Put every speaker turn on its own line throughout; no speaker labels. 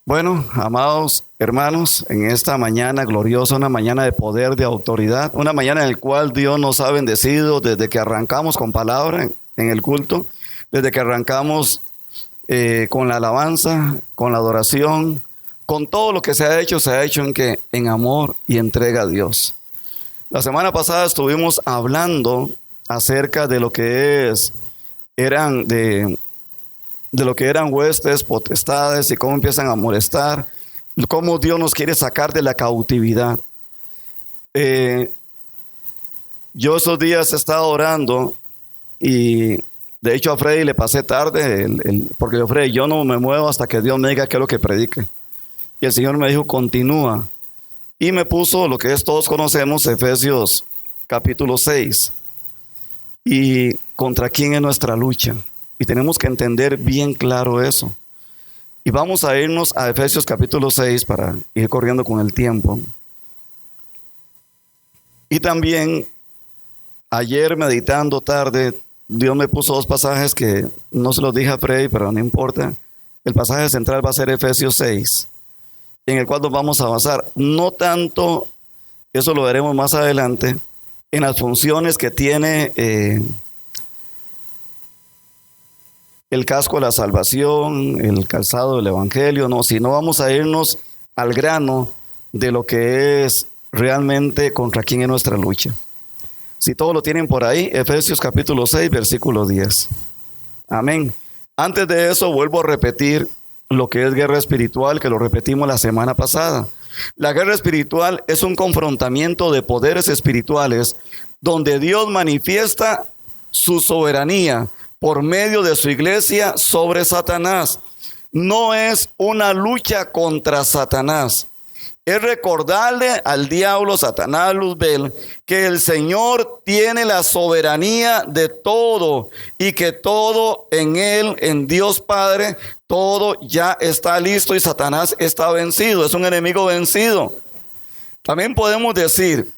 Bueno, amados hermanos, en esta mañana gloriosa, una mañana de poder, de autoridad, una mañana en la cual Dios nos ha bendecido desde que arrancamos con palabra en el culto, desde que arrancamos con la alabanza, con la adoración, con todo lo que se ha hecho en amor y entrega a Dios. La semana pasada estuvimos hablando acerca de lo que eran huestes, potestades y cómo empiezan a molestar, cómo Dios nos quiere sacar de la cautividad. Yo esos días he estado orando y de hecho a Freddy le pasé tarde, porque yo, Freddy, yo no me muevo hasta que Dios me diga qué es lo que predique. Y el Señor me dijo, continúa. Y me puso lo que todos conocemos, Efesios capítulo 6. Y contra quién es nuestra lucha. Y tenemos que entender bien claro eso. Y vamos a irnos a Efesios capítulo 6 para ir corriendo con el tiempo. Y también, ayer meditando tarde, Dios me puso dos pasajes que no se los dije a Freddy, pero no importa. El pasaje central va a ser Efesios 6, en el cual nos vamos a basar. No tanto, eso lo veremos más adelante, en las funciones que tiene el casco de la salvación, el calzado del evangelio, no, sino vamos a irnos al grano de lo que es realmente contra quién es nuestra lucha. Si todos lo tienen por ahí, Efesios capítulo 6, versículo 10. Amén. Antes de eso, vuelvo a repetir lo que es guerra espiritual, que lo repetimos la semana pasada. La guerra espiritual es un confrontamiento de poderes espirituales donde Dios manifiesta su soberanía por medio de su iglesia sobre Satanás. No es una lucha contra Satanás. Es recordarle al diablo, Satanás, Luzbel, que el Señor tiene la soberanía de todo y que todo en Él, en Dios Padre, todo ya está listo y Satanás está vencido. Es un enemigo vencido. También podemos decir,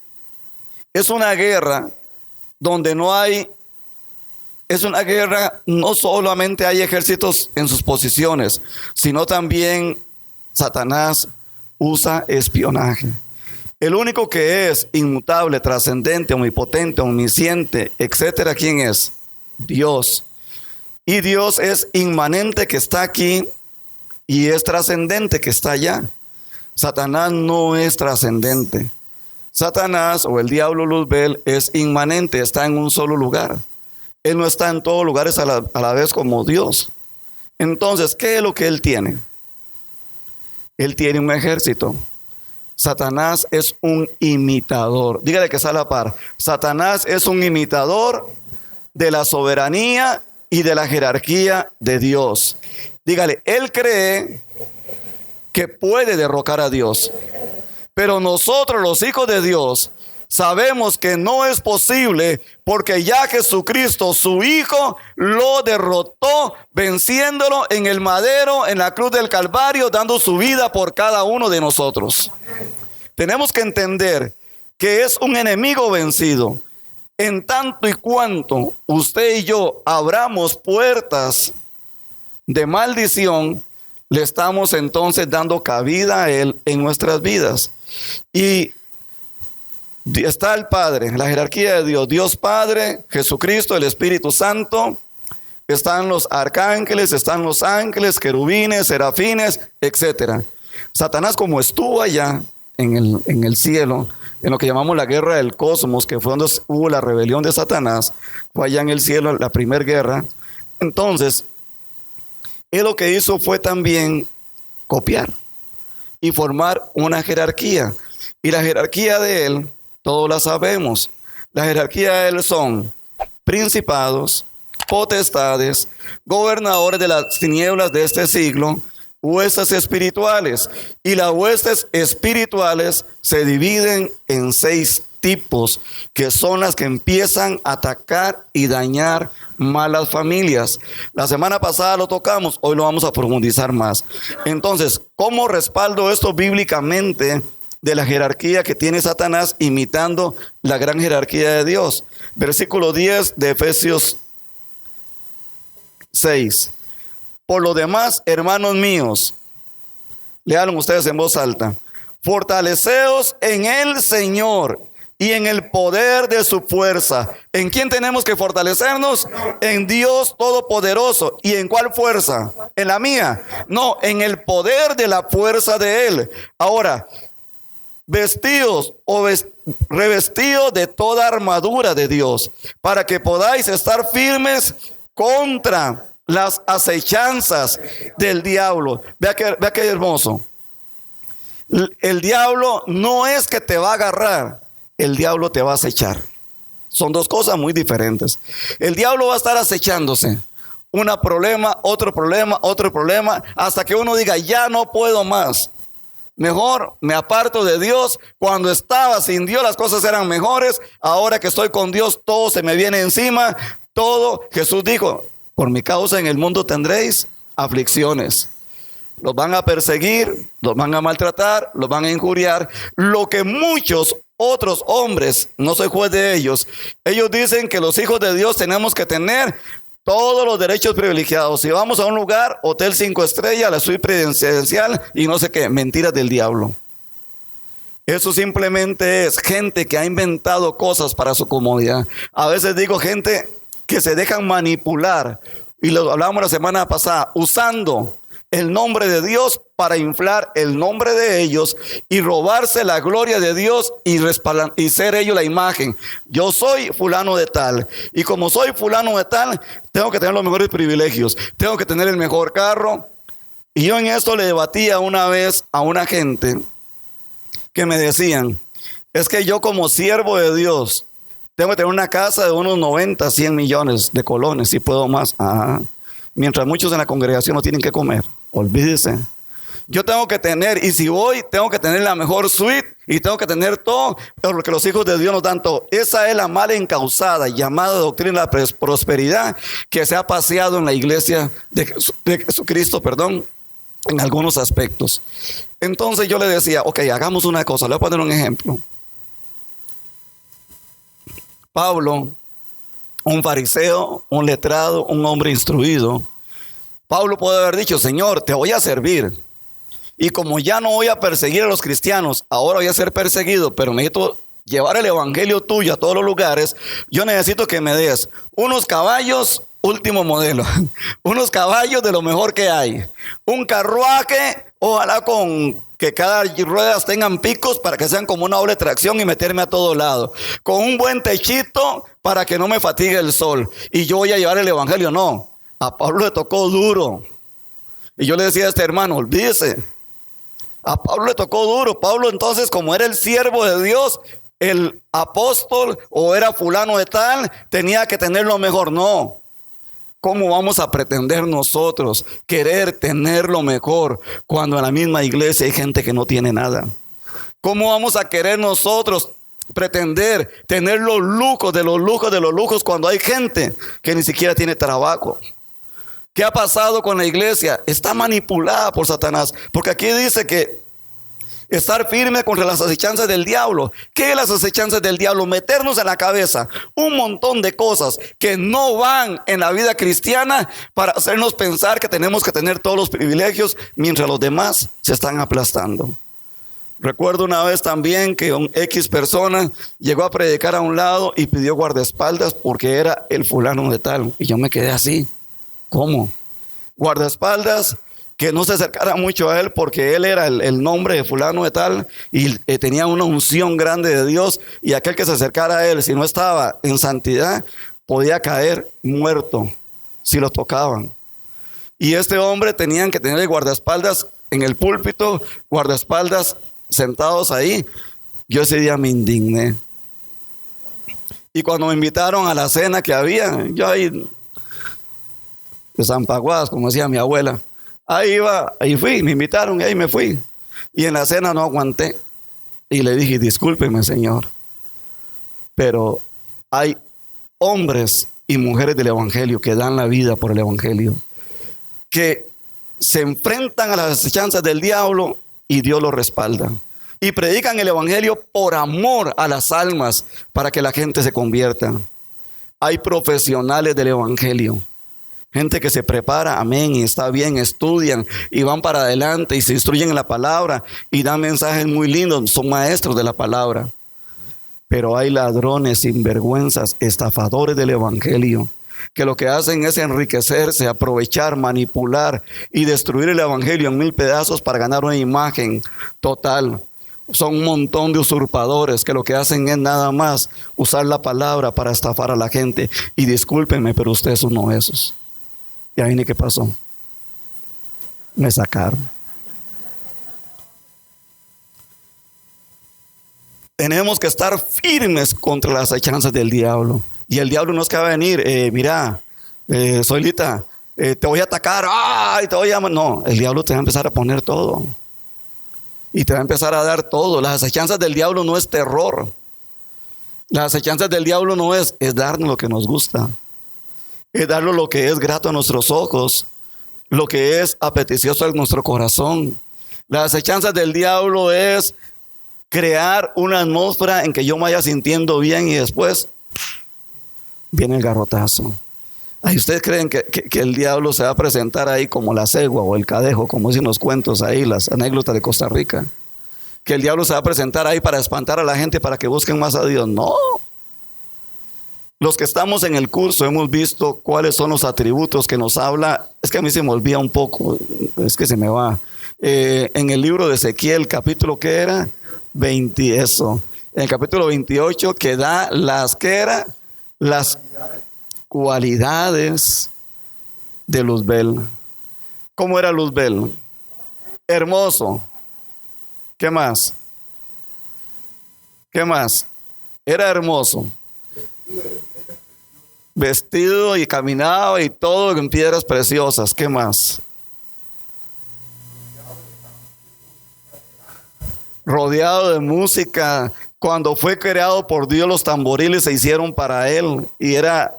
es una guerra donde no hay. Es una guerra, no solamente hay ejércitos en sus posiciones, sino también Satanás usa espionaje. El único que es inmutable, trascendente, omnipotente, omnisciente, etcétera, ¿quién es? Dios. Y Dios es inmanente, que está aquí, y es trascendente, que está allá. Satanás no es trascendente. Satanás, o el diablo Luzbel, es inmanente, está en un solo lugar. Él no está en todos lugares a la vez como Dios. Entonces, ¿qué es lo que él tiene? Él tiene un ejército. Satanás es un imitador. Dígale que está a la par. Satanás es un imitador de la soberanía y de la jerarquía de Dios. Dígale, él cree que puede derrocar a Dios. Pero nosotros, los hijos de Dios, sabemos que no es posible, porque ya Jesucristo, su Hijo, lo derrotó, venciéndolo en el madero, en la cruz del Calvario, dando su vida por cada uno de nosotros. Tenemos que entender que es un enemigo vencido. En tanto y cuanto usted y yo abramos puertas de maldición, le estamos entonces dando cabida a él en nuestras vidas. Y está el Padre, la jerarquía de Dios, Dios Padre, Jesucristo, el Espíritu Santo, están los arcángeles, están los ángeles, querubines, serafines, etc. Satanás, como estuvo allá en el cielo, en lo que llamamos la guerra del cosmos, que fue donde hubo la rebelión de Satanás, fue allá en el cielo la primera guerra. Entonces, él lo que hizo fue también copiar y formar una jerarquía. Y la jerarquía de él, todos la sabemos. La jerarquía de él son principados, potestades, gobernadores de las tinieblas de este siglo, huestes espirituales. Y las huestes espirituales se dividen en 6 tipos, que son las que empiezan a atacar y dañar malas familias. La semana pasada lo tocamos, hoy lo vamos a profundizar más. Entonces, ¿cómo respaldo esto bíblicamente de la jerarquía que tiene Satanás imitando la gran jerarquía de Dios? Versículo 10 de Efesios 6. Por lo demás, hermanos míos, léanlo ustedes en voz alta. Fortaleceos en el Señor y en el poder de su fuerza. ¿En quién tenemos que fortalecernos? En Dios Todopoderoso. ¿Y en cuál fuerza? ¿En la mía? No, en el poder de la fuerza de Él. Ahora, vestidos o revestidos de toda armadura de Dios, para que podáis estar firmes contra las acechanzas del diablo. Vea qué hermoso. El diablo no es que te va a agarrar, el diablo te va a acechar. Son 2 cosas muy diferentes. El diablo va a estar acechándose. Un problema, otro problema, otro problema, hasta que uno diga, ya no puedo más. Mejor me aparto de Dios. Cuando estaba sin Dios las cosas eran mejores. Ahora que estoy con Dios todo se me viene encima. Todo, Jesús dijo, por mi causa en el mundo tendréis aflicciones. Los van a perseguir, los van a maltratar, los van a injuriar. Lo que muchos otros hombres, no soy juez de ellos, ellos dicen que los hijos de Dios tenemos que tener todos los derechos privilegiados. Si vamos a un lugar, hotel 5 estrellas, la suite presidencial y no sé qué, mentiras del diablo. Eso simplemente es gente que ha inventado cosas para su comodidad. A veces digo gente que se dejan manipular, y lo hablábamos la semana pasada, usando el nombre de Dios para inflar el nombre de ellos y robarse la gloria de Dios y ser ellos la imagen. Yo soy fulano de tal, y como soy fulano de tal, tengo que tener los mejores privilegios, tengo que tener el mejor carro. Y yo en esto le debatía una vez a una gente que me decían, es que yo como siervo de Dios tengo que tener una casa de unos 90, 100 millones de colones, si puedo más. Ajá. Mientras muchos en la congregación no tienen que comer. Olvídese. Yo tengo que tener, y si voy, tengo que tener la mejor suite y tengo que tener todo, porque los hijos de Dios nos dan todo. Esa es la mala encausada llamada doctrina de la prosperidad que se ha paseado en la iglesia de Jesucristo, en algunos aspectos. Entonces yo le decía, ok, hagamos una cosa, le voy a poner un ejemplo. Pablo, un fariseo, un letrado, un hombre instruido, Pablo puede haber dicho, Señor, te voy a servir. Y como ya no voy a perseguir a los cristianos, ahora voy a ser perseguido, pero necesito llevar el evangelio tuyo a todos los lugares. Yo necesito que me des unos caballos, último modelo, unos caballos de lo mejor que hay, un carruaje, ojalá con que cada ruedas tengan picos para que sean como una doble tracción y meterme a todo lado, con un buen techito para que no me fatigue el sol. Y yo voy a llevar el evangelio. No, a Pablo le tocó duro. Y yo le decía a este hermano, olvídese, a Pablo le tocó duro. Pablo entonces, como era el siervo de Dios, el apóstol o era fulano de tal, tenía que tener lo mejor. No. ¿Cómo vamos a pretender nosotros querer tener lo mejor cuando en la misma iglesia hay gente que no tiene nada? ¿Cómo vamos a querer nosotros pretender tener los lujos de los lujos de los lujos cuando hay gente que ni siquiera tiene trabajo? ¿Qué ha pasado con la iglesia? Está manipulada por Satanás, porque aquí dice que estar firme contra las acechanzas del diablo. ¿Qué es las acechanzas del diablo? Meternos en la cabeza un montón de cosas que no van en la vida cristiana para hacernos pensar que tenemos que tener todos los privilegios mientras los demás se están aplastando. Recuerdo una vez también que un X persona llegó a predicar a un lado y pidió guardaespaldas porque era el fulano de tal. Y yo me quedé así. ¿Cómo? Guardaespaldas que no se acercara mucho a él porque él era el nombre de fulano de tal y tenía una unción grande de Dios, y aquel que se acercara a él, si no estaba en santidad, podía caer muerto si lo tocaban. Y este hombre tenían que tener guardaespaldas en el púlpito, guardaespaldas sentados ahí. Yo ese día me indigné. Y cuando me invitaron a la cena que había, yo ahí, de San Paguas, como decía mi abuela, ahí iba, ahí fui, me invitaron y ahí me fui. Y en la cena no aguanté. Y le dije, discúlpeme, Señor, pero hay hombres y mujeres del Evangelio que dan la vida por el Evangelio, que se enfrentan a las acechanzas del diablo y Dios los respalda. Y predican el Evangelio por amor a las almas, para que la gente se convierta. Hay profesionales del Evangelio, gente que se prepara, amén, y está bien, estudian y van para adelante y se instruyen en la palabra y dan mensajes muy lindos, son maestros de la palabra. Pero hay ladrones, sinvergüenzas, estafadores del Evangelio, que lo que hacen es enriquecerse, aprovechar, manipular y destruir el Evangelio en 1000 pedazos para ganar una imagen total. Son un montón de usurpadores que lo que hacen es nada más usar la palabra para estafar a la gente. Y discúlpenme, pero usted es uno de esos. Y ahí ni qué pasó. Me sacaron. Tenemos que estar firmes contra las acechanzas del diablo. Y el diablo no es que va a venir, mira, Zoilita, te voy a atacar, ¡ay! Te voy a... No, el diablo te va a empezar a poner todo. Y te va a empezar a dar todo. Las acechanzas del diablo no es terror. Las acechanzas del diablo no es darnos lo que nos gusta. Es darnos lo que es grato a nuestros ojos, lo que es apeticioso a nuestro corazón. Las acechanzas del diablo es crear una atmósfera en que yo me vaya sintiendo bien y después viene el garrotazo. Ahí ustedes creen que el diablo se va a presentar ahí como la cegua o el cadejo, como dicen los cuentos ahí, las anécdotas de Costa Rica. Que el diablo se va a presentar ahí para espantar a la gente para que busquen más a Dios. No. Los que estamos en el curso hemos visto cuáles son los atributos que nos habla. Es que a mí se me olvida un poco, es que se me va. En el libro de Ezequiel, capítulo que era 20, eso. En el capítulo 28 que da las cualidades de Luzbel. ¿Cómo era Luzbel? Hermoso. ¿Qué más? ¿Qué más? Era hermoso. Vestido y caminaba y todo en piedras preciosas. ¿Qué más? Rodeado de música. Cuando fue creado por Dios, los tamboriles se hicieron para él. Y era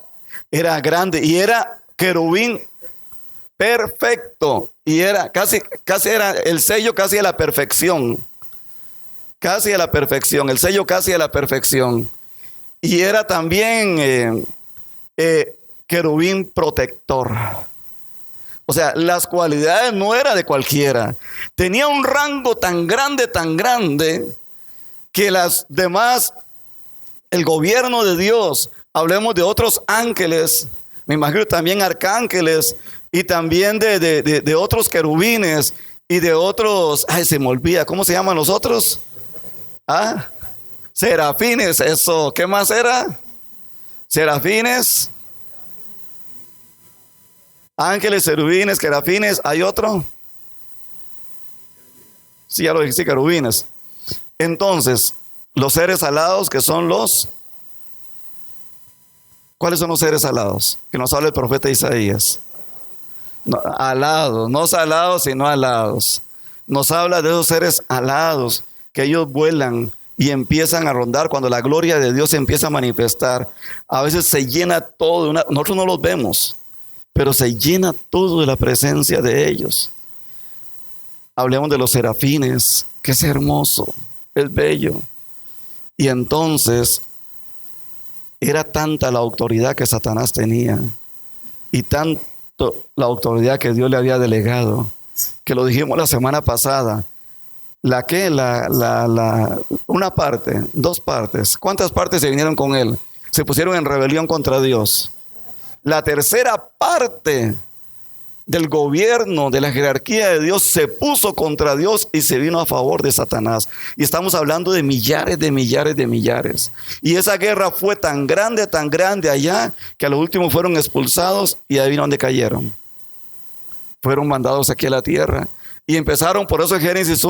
grande. Y era querubín perfecto. Y era casi era el sello casi a la perfección. Casi a la perfección. El sello casi a la perfección. Y era también querubín protector. O sea, las cualidades no era de cualquiera. Tenía un rango tan grande, que las demás, el gobierno de Dios, hablemos de otros ángeles, me imagino también arcángeles, y también de otros querubines, y de otros, ay, se me olvida, ¿cómo se llaman los otros? ¿Ah? Serafines, eso, ¿qué más era? Serafines, ángeles, serafines, querafines, ¿hay otro? Sí, ya lo dije, sí, querubines. Entonces, los seres alados, que son los... ¿Cuáles son los seres alados? Que nos habla el profeta Isaías. No, alados, no salados, sino alados. Nos habla de esos seres alados, que ellos vuelan y empiezan a rondar cuando la gloria de Dios se empieza a manifestar. A veces se llena todo, nosotros no los vemos, pero se llena todo de la presencia de ellos. Hablemos de los serafines, que es hermoso, es bello. Y entonces era tanta la autoridad que Satanás tenía y tanto la autoridad que Dios le había delegado, que lo dijimos la semana pasada. Una parte, 2 partes. ¿Cuántas partes se vinieron con él? Se pusieron en rebelión contra Dios. La tercera parte del gobierno, de la jerarquía de Dios, se puso contra Dios y se vino a favor de Satanás. Y estamos hablando de millares. Y esa guerra fue tan grande allá, que a lo último fueron expulsados y ahí vino donde cayeron. Fueron mandados aquí a la tierra. Y empezaron, por eso en Génesis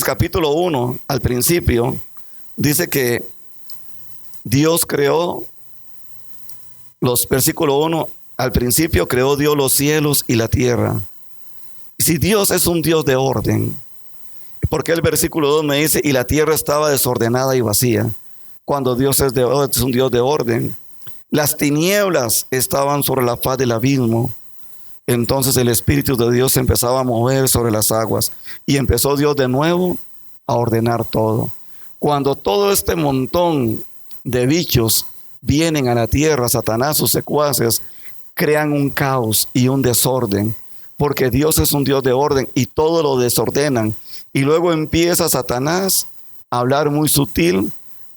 capítulo 1, al principio, dice que Dios creó versículo 1, al principio creó Dios los cielos y la tierra. Si Dios es un Dios de orden, ¿por qué el versículo 2 me dice, y la tierra estaba desordenada y vacía? Cuando Dios es un Dios de orden. Las tinieblas estaban sobre la faz del abismo. Entonces el Espíritu de Dios se empezaba a mover sobre las aguas. Y empezó Dios de nuevo a ordenar todo. Cuando todo este montón de bichos vienen a la tierra, Satanás, sus secuaces, crean un caos y un desorden. Porque Dios es un Dios de orden y todo lo desordenan. Y luego empieza Satanás a hablar muy sutil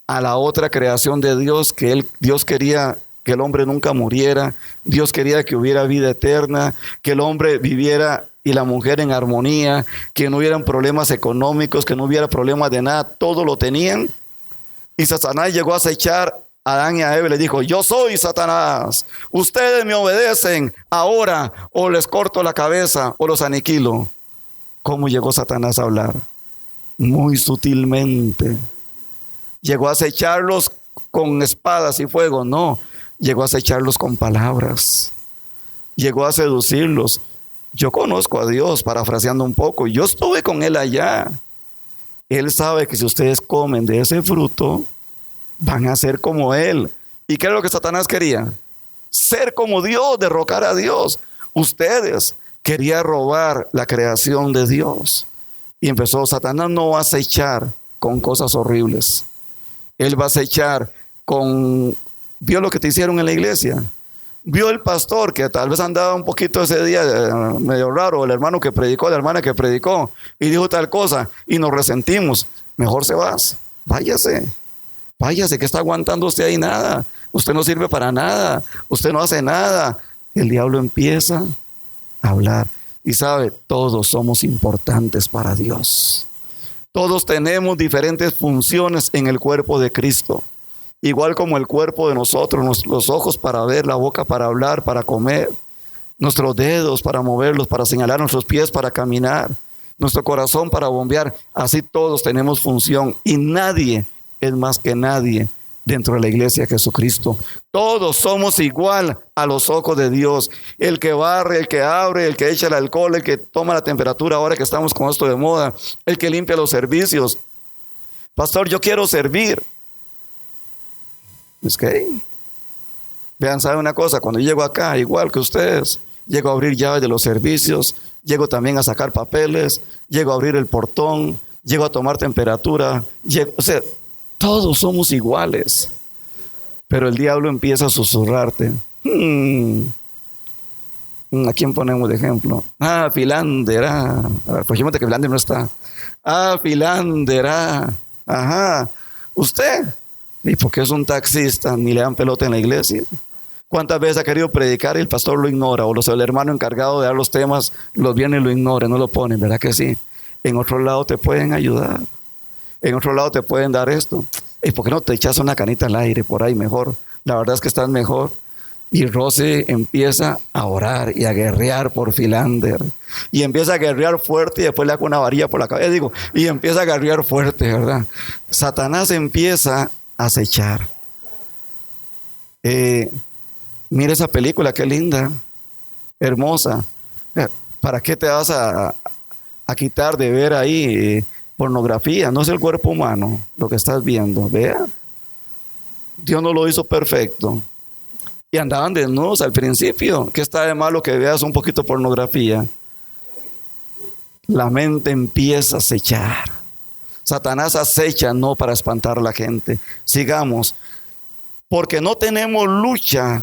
a la otra creación de Dios, que Dios quería que el hombre nunca muriera, Dios quería que hubiera vida eterna, que el hombre viviera y la mujer en armonía, que no hubieran problemas económicos, que no hubiera problemas de nada, todo lo tenían. Y Satanás llegó a acechar a Adán y a Eva y le dijo, yo soy Satanás, ustedes me obedecen ahora o les corto la cabeza o los aniquilo. ¿Cómo llegó Satanás a hablar? Muy sutilmente. ¿Llegó a acecharlos con espadas y fuego? No, llegó a acecharlos con palabras. Llegó a seducirlos. Yo conozco a Dios, parafraseando un poco. Yo estuve con Él allá. Él sabe que si ustedes comen de ese fruto, van a ser como Él. ¿Y qué es lo que Satanás quería? Ser como Dios, derrocar a Dios. Ustedes querían robar la creación de Dios. Y empezó, Satanás no va a acechar con cosas horribles. Él va a acechar vio lo que te hicieron en la iglesia. Vio el pastor que tal vez andaba un poquito ese día medio raro, el hermano que predicó, la hermana que predicó y dijo tal cosa y nos resentimos. Mejor se vas, váyase, que está aguantando usted ahí nada. Usted no sirve para nada, usted no hace nada. El diablo empieza a hablar y sabe, todos somos importantes para Dios. Todos tenemos diferentes funciones en el cuerpo de Cristo. Igual como el cuerpo de nosotros, los ojos para ver, la boca para hablar, para comer, nuestros dedos para moverlos, para señalar, nuestros pies para caminar, nuestro corazón para bombear. Así todos tenemos función y nadie es más que nadie dentro de la iglesia de Jesucristo. Todos somos igual a los ojos de Dios. El que barre, el que abre, el que echa el alcohol, el que toma la temperatura ahora que estamos con esto de moda, el que limpia los servicios. Pastor, yo quiero servir. Es que, vean, ¿sabe una cosa? Cuando yo llego acá, igual que ustedes, llego a abrir llaves de los servicios, llego también a sacar papeles, llego a abrir el portón, llego a tomar temperatura, o sea, todos somos iguales. Pero el diablo empieza a susurrarte. ¿A quién ponemos de ejemplo? Philander. Pues que Philander no está. Philander. Ajá. Usted. ¿Y por qué es un taxista? Ni le dan pelota en la iglesia. ¿Cuántas veces ha querido predicar y el pastor lo ignora? O el hermano encargado de dar los temas los viene y lo ignora, no lo ponen, ¿verdad que sí? En otro lado te pueden ayudar. En otro lado te pueden dar esto. ¿Y por qué no te echas una canita al aire por ahí mejor? La verdad es que estás mejor. Y Rosy empieza a orar y a guerrear por Philander. Y empieza a guerrear fuerte y después le da una varilla por la cabeza. Y empieza a guerrear fuerte, ¿verdad? Satanás empieza a acechar. Mira esa película, qué linda, hermosa. ¿Para qué te vas a quitar de ver ahí pornografía? No es el cuerpo humano lo que estás viendo. Vea, Dios no lo hizo perfecto. Y andaban desnudos al principio. ¿Qué está de malo que veas un poquito pornografía? La mente empieza a acechar. Satanás acecha no para espantar a la gente. Sigamos. Porque no tenemos lucha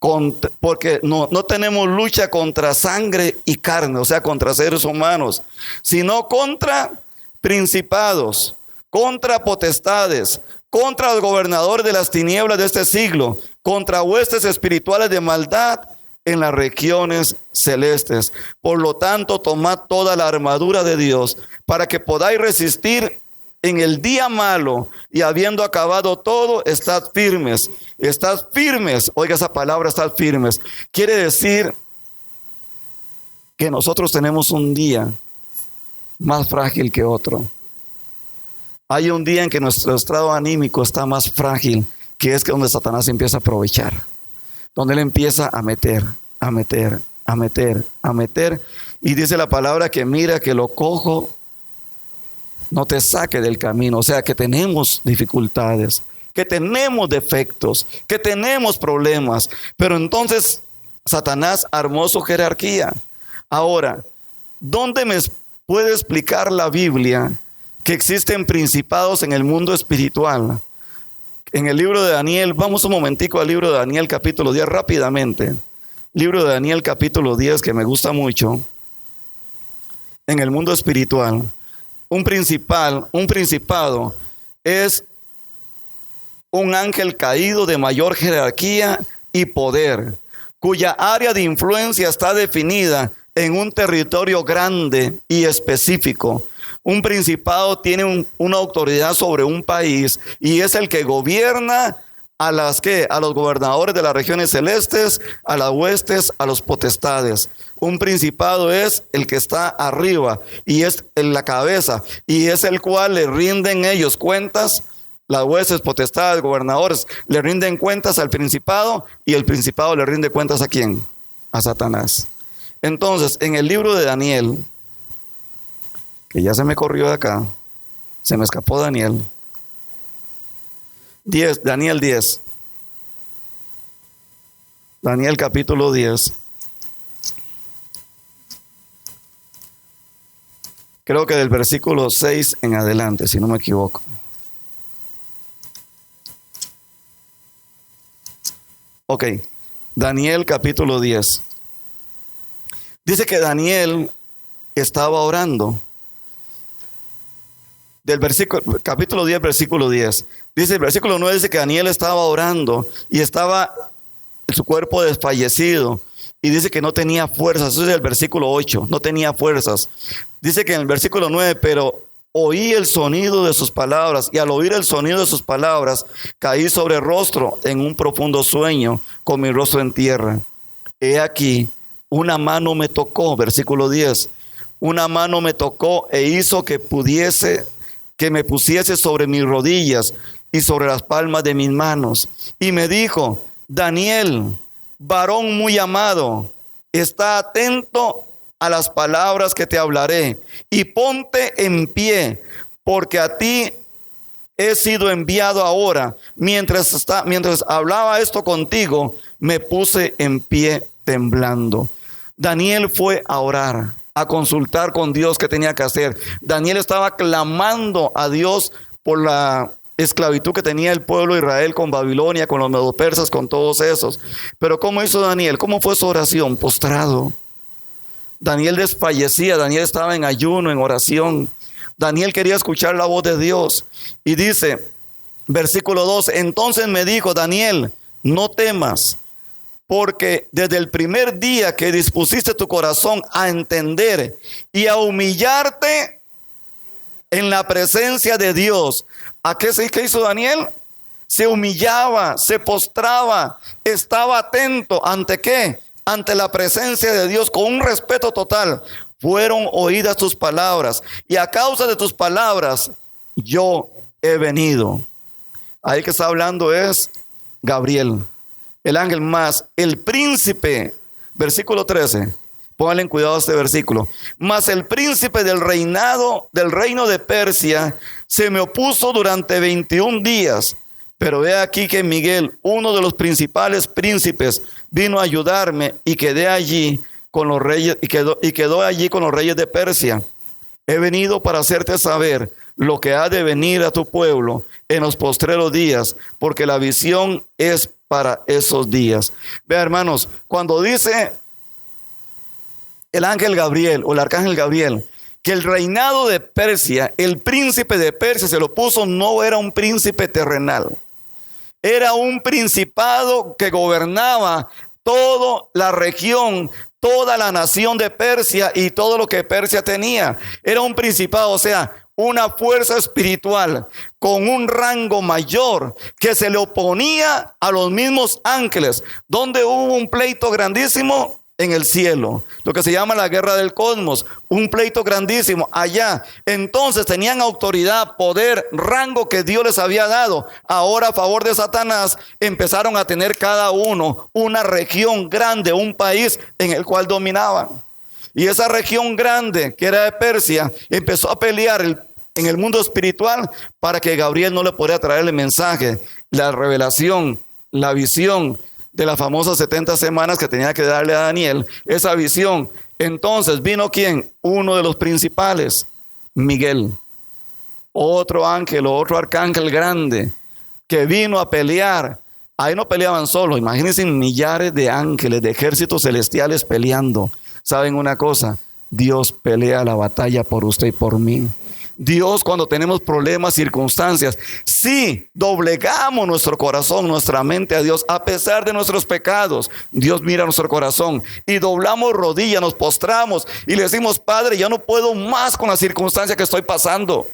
no tenemos lucha contra sangre y carne, o sea, contra seres humanos, sino contra principados, contra potestades, contra los gobernadores de las tinieblas de este siglo, contra huestes espirituales de maldad en las regiones celestes. Por lo tanto, tomad toda la armadura de Dios para que podáis resistir en el día malo, y habiendo acabado todo, estad firmes. Estad firmes. Oiga esa palabra, estad firmes. Quiere decir que nosotros tenemos un día más frágil que otro. hay un día en que nuestro estado anímico está más frágil, que es que donde Satanás empieza a aprovechar, donde él empieza a meter, a meter, a meter, a meter. Y dice la palabra que mira que lo cojo no te saque del camino. O sea que tenemos dificultades, que tenemos defectos, que tenemos problemas. Pero entonces Satanás armó su jerarquía. Ahora, ¿dónde me puede explicar la Biblia que existen principados en el mundo espiritual? En el libro de Daniel, vamos un momentico al libro de Daniel capítulo 10 rápidamente. Libro de Daniel capítulo 10 que me gusta mucho. En el mundo espiritual, un principado es un ángel caído de mayor jerarquía y poder, cuya área de influencia está definida en un territorio grande y específico. Un principado tiene una autoridad sobre un país y es el que gobierna a los gobernadores de las regiones celestes, a las huestes, a los potestades. Un principado es el que está arriba y es en la cabeza y es el cual le rinden ellos cuentas. Las huestes, potestades, gobernadores le rinden cuentas al principado y el principado le rinde cuentas ¿a quién? A Satanás. Entonces, en el libro de Daniel, que ya se me corrió de acá, se me escapó Daniel 10, Daniel 10, Daniel capítulo 10, creo que del versículo 6 en adelante, si no me equivoco. Ok, Daniel capítulo 10. Dice que Daniel estaba orando. Del capítulo 10, versículo 10. Dice el versículo 9, dice que Daniel estaba orando y estaba su cuerpo desfallecido. Y dice que no tenía fuerzas. Eso es el versículo 8, no tenía fuerzas. Dice que en el versículo 9, pero oí el sonido de sus palabras, y al oír el sonido de sus palabras, caí sobre el rostro en un profundo sueño, con mi rostro en tierra. He aquí, una mano me tocó, versículo 10, una mano me tocó e hizo que me pusiese sobre mis rodillas y sobre las palmas de mis manos. Y me dijo, Daniel, varón muy amado, está atento a las palabras que te hablaré y ponte en pie, porque a ti he sido enviado ahora. Mientras hablaba esto contigo, me puse en pie temblando. Daniel fue a orar, a consultar con Dios qué tenía que hacer. Daniel estaba clamando a Dios por la esclavitud que tenía el pueblo de Israel con Babilonia, con los medopersas, con todos esos. Pero ¿cómo hizo Daniel? ¿Cómo fue su oración? Postrado. Daniel desfallecía, Daniel estaba en ayuno, en oración. Daniel quería escuchar la voz de Dios. Y dice, versículo 2, entonces me dijo, Daniel, no temas, porque desde el primer día que dispusiste tu corazón a entender y a humillarte en la presencia de Dios. ¿Qué hizo Daniel? Se humillaba, se postraba, estaba atento. ¿Ante qué? Ante la presencia de Dios con un respeto total. Fueron oídas tus palabras y a causa de tus palabras yo he venido. Ahí que está hablando es Gabriel, el ángel más el príncipe. Versículo 13. Pónganle en cuidado a este versículo. Mas el príncipe del reino de Persia se me opuso durante 21 días. Pero ve aquí que Miguel, uno de los principales príncipes, vino a ayudarme y quedé allí con los reyes y quedó allí con los reyes de Persia. He venido para hacerte saber lo que ha de venir a tu pueblo en los postreros días, porque la visión es para esos días. Vea, hermanos, cuando dice el ángel Gabriel o el arcángel Gabriel que el reinado de Persia, el príncipe de Persia se lo puso, no era un príncipe terrenal. Era un principado que gobernaba toda la región, toda la nación de Persia y todo lo que Persia tenía. Era un principado, o sea, una fuerza espiritual con un rango mayor que se le oponía a los mismos ángeles. ¿Dónde hubo un pleito grandísimo? en el cielo, lo que se llama la guerra del cosmos, un pleito grandísimo allá. Entonces tenían autoridad, poder, rango que Dios les había dado. Ahora a favor de Satanás empezaron a tener cada uno una región grande, un país en el cual dominaban. Y esa región grande, que era de Persia, empezó a pelear en el mundo espiritual para que Gabriel no le pudiera traer el mensaje, la revelación, la visión de las famosas 70 semanas que tenía que darle a Daniel, esa visión. Entonces vino ¿quién? Uno de los principales, Miguel, otro ángel, otro arcángel grande, que vino a pelear. Ahí no peleaban solo, imagínense millares de ángeles, de ejércitos celestiales peleando. ¿Saben una cosa? Dios pelea la batalla por usted y por mí. Dios, cuando tenemos problemas, circunstancias, si doblegamos nuestro corazón, nuestra mente a Dios, a pesar de nuestros pecados, Dios mira nuestro corazón y doblamos rodillas, nos postramos y le decimos: Padre, ya no puedo más con la circunstancia que estoy pasando.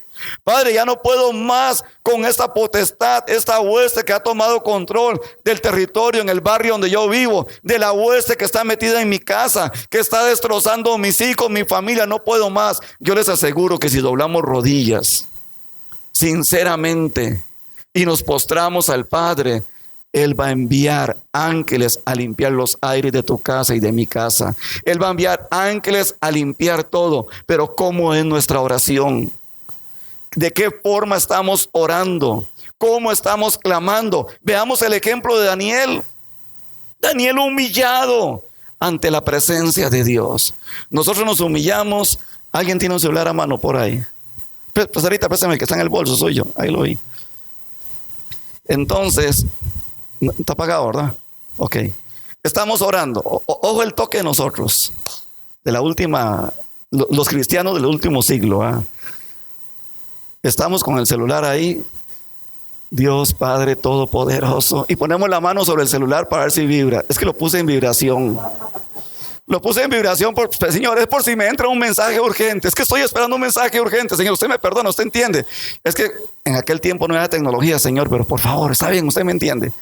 Padre, ya no puedo más con esta potestad, esta hueste que ha tomado control del territorio en el barrio donde yo vivo, de la hueste que está metida en mi casa, que está destrozando mis hijos, mi familia. No puedo más. Yo les aseguro que si doblamos rodillas sinceramente y nos postramos al Padre, Él va a enviar ángeles a limpiar los aires de tu casa y de mi casa. Él va a enviar ángeles a limpiar todo. Pero ¿cómo es nuestra oración? ¿De qué forma estamos orando? ¿Cómo estamos clamando? Veamos el ejemplo de Daniel. Daniel humillado ante la presencia de Dios. Nosotros nos humillamos. ¿Alguien tiene un celular a mano por ahí? Pues ahorita préstame, el que está en el bolso, soy yo. Ahí lo vi. Entonces, está apagado, ¿verdad? Ok. Estamos orando. Ojo el toque de nosotros. De la última, los cristianos del último siglo, ¿ah? Estamos con el celular ahí, Dios Padre Todopoderoso, y ponemos la mano sobre el celular para ver si vibra. Es que lo puse en vibración. Lo puse en vibración, Señor, es por si me entra un mensaje urgente. Es que estoy esperando un mensaje urgente. Señor, usted me perdona, usted entiende. Es que en aquel tiempo no era tecnología, Señor, pero por favor, está bien, usted me entiende.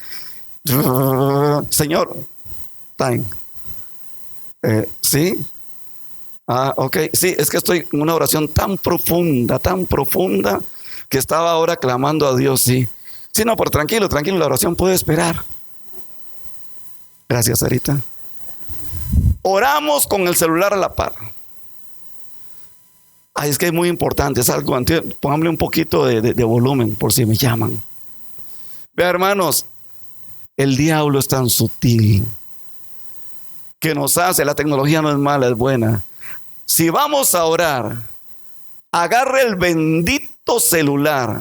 Señor, time. ¿Sí? Ok, sí, es que estoy en una oración tan profunda, que estaba ahora clamando a Dios, sí. Sí, no, pero tranquilo, la oración puede esperar. Gracias, Sarita. Oramos con el celular a la par. Ay, es que es muy importante, es algo antiguo. Pónganle un poquito de volumen por si me llaman. Vea, hermanos, el diablo es tan sutil que nos hace, la tecnología no es mala, es buena. Si vamos a orar, agarre el bendito celular,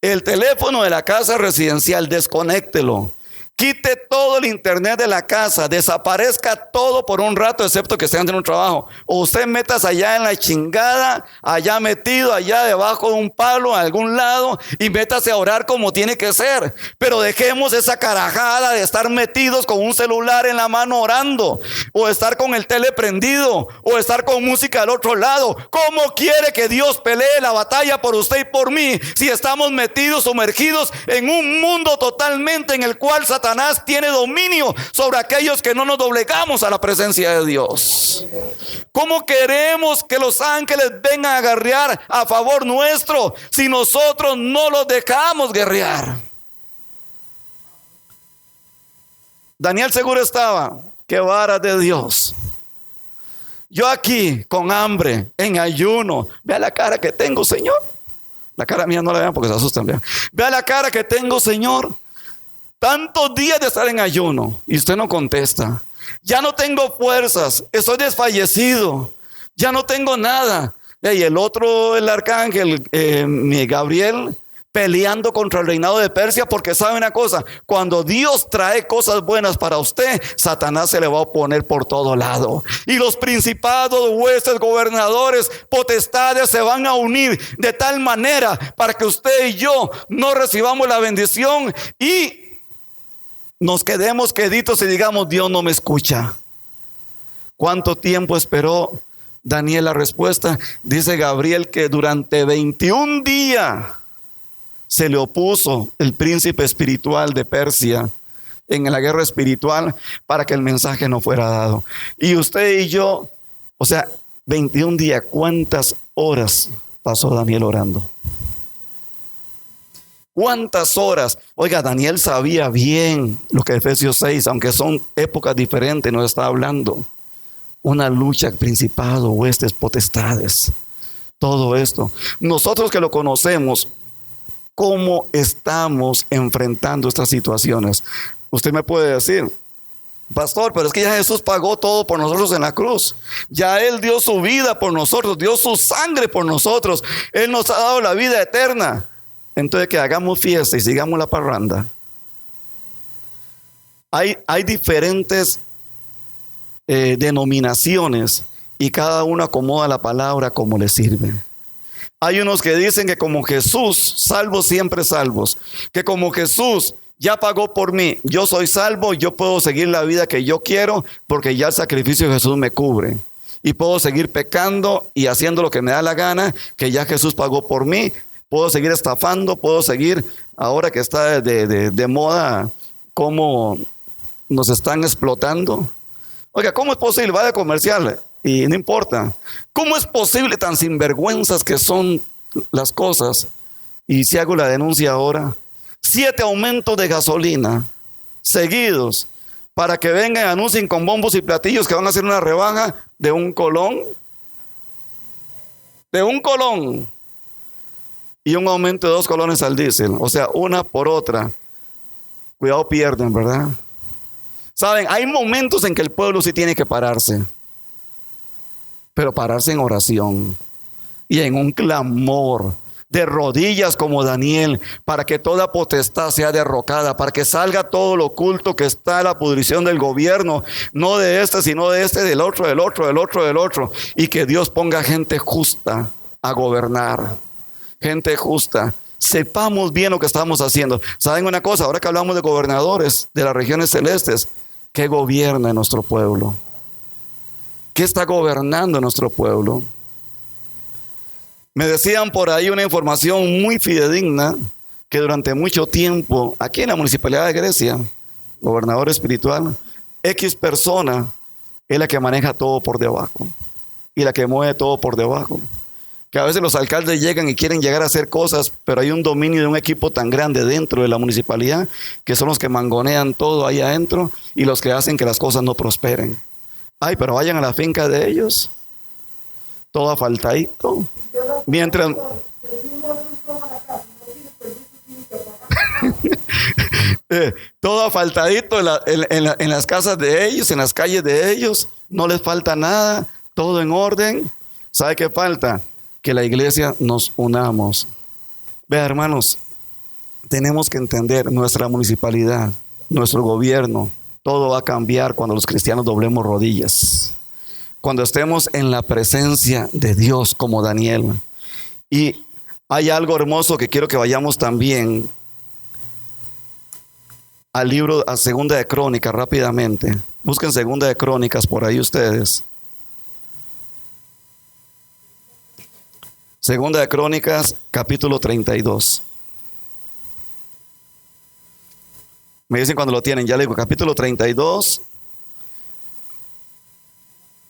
el teléfono de la casa residencial, desconéctelo, quite todo el internet de la casa, desaparezca todo por un rato, excepto que estén en un trabajo. O usted metas allá en la chingada, allá metido, allá debajo de un palo, a algún lado, y métase a orar como tiene que ser. Pero dejemos esa carajada de estar metidos con un celular en la mano orando, o estar con el tele prendido, o estar con música al otro lado. ¿Cómo quiere que Dios pelee la batalla por usted y por mí si estamos metidos, sumergidos en un mundo totalmente en el cual Satanás tiene dominio sobre aquellos que no nos doblegamos a la presencia de Dios? ¿Cómo queremos que los ángeles vengan a guerrear a favor nuestro si nosotros no los dejamos guerrear? Daniel seguro estaba: qué vara de Dios. Yo aquí con hambre, en ayuno. Vea la cara que tengo, Señor. La cara mía no la vean porque se asustan. Vea la cara que tengo, Señor. Tantos días de estar en ayuno y usted no contesta. Ya no tengo fuerzas, estoy desfallecido, ya no tengo nada. Y el otro, el arcángel Gabriel, peleando contra el reinado de Persia, porque sabe una cosa: cuando Dios trae cosas buenas para usted, Satanás se le va a oponer por todo lado. Y los principados, huestes, gobernadores, potestades se van a unir de tal manera para que usted y yo no recibamos la bendición y nos quedemos queditos y digamos: Dios no me escucha. ¿Cuánto tiempo esperó Daniel la respuesta? Dice Gabriel que durante 21 días se le opuso el príncipe espiritual de Persia en la guerra espiritual para que el mensaje no fuera dado. Y usted y yo, o sea, 21 días, ¿cuántas horas pasó Daniel orando? ¿Cuántas horas? Oiga, Daniel sabía bien lo que Efesios 6, aunque son épocas diferentes, nos está hablando. Una lucha, principado, huestes, potestades. Todo esto. Nosotros que lo conocemos, ¿cómo estamos enfrentando estas situaciones? Usted me puede decir, pastor, pero es que ya Jesús pagó todo por nosotros en la cruz. Ya Él dio su vida por nosotros, dio su sangre por nosotros. Él nos ha dado la vida eterna. Entonces que hagamos fiesta y sigamos la parranda. Hay diferentes denominaciones y cada uno acomoda la palabra como le sirve. Hay unos que dicen que como Jesús, salvos siempre salvos, que como Jesús ya pagó por mí, yo soy salvo, yo puedo seguir la vida que yo quiero porque ya el sacrificio de Jesús me cubre. Y puedo seguir pecando y haciendo lo que me da la gana, que ya Jesús pagó por mí. Puedo seguir estafando, puedo seguir, ahora que está de moda, cómo nos están explotando. Oiga, ¿cómo es posible? Va de comercial y no importa. ¿Cómo es posible tan sinvergüenzas que son las cosas? Y si hago la denuncia ahora, 7 aumentos de gasolina seguidos para que vengan y anuncien con bombos y platillos que van a hacer una rebaja de un colón. De un colón. Y un aumento de 2 colones al diésel. O sea, una por otra. Cuidado, pierden, ¿verdad? Saben, hay momentos en que el pueblo sí tiene que pararse. Pero pararse en oración. Y en un clamor. De rodillas como Daniel. Para que toda potestad sea derrocada. Para que salga todo lo oculto que está en la pudrición del gobierno. No de este, sino de este, del otro, del otro, del otro, del otro. Y que Dios ponga gente justa a gobernar. Gente justa. Sepamos bien lo que estamos haciendo. ¿Saben una cosa? Ahora que hablamos de gobernadores de las regiones celestes, ¿qué gobierna en nuestro pueblo? ¿Qué está gobernando en nuestro pueblo? Me decían por ahí una información muy fidedigna que durante mucho tiempo, aquí en la municipalidad de Grecia, gobernador espiritual, X persona es la que maneja todo por debajo y la que mueve todo por debajo. Que a veces los alcaldes llegan y quieren llegar a hacer cosas, pero hay un dominio de un equipo tan grande dentro de la municipalidad que son los que mangonean todo ahí adentro y los que hacen que las cosas no prosperen. Ay, pero vayan a la finca de ellos, todo afaltadito. Mientras... todo afaltadito en las casas de ellos, en las calles de ellos, no les falta nada, todo en orden. ¿Sabe qué falta? Que la iglesia nos unamos. Vea, hermanos, tenemos que entender nuestra municipalidad, nuestro gobierno, todo va a cambiar cuando los cristianos doblemos rodillas. Cuando estemos en la presencia de Dios como Daniel. Y hay algo hermoso que quiero que vayamos también al libro, a Segunda de Crónicas rápidamente. Busquen Segunda de Crónicas por ahí ustedes. Segunda de Crónicas, capítulo 32. Me dicen cuando lo tienen, ya le digo, capítulo 32,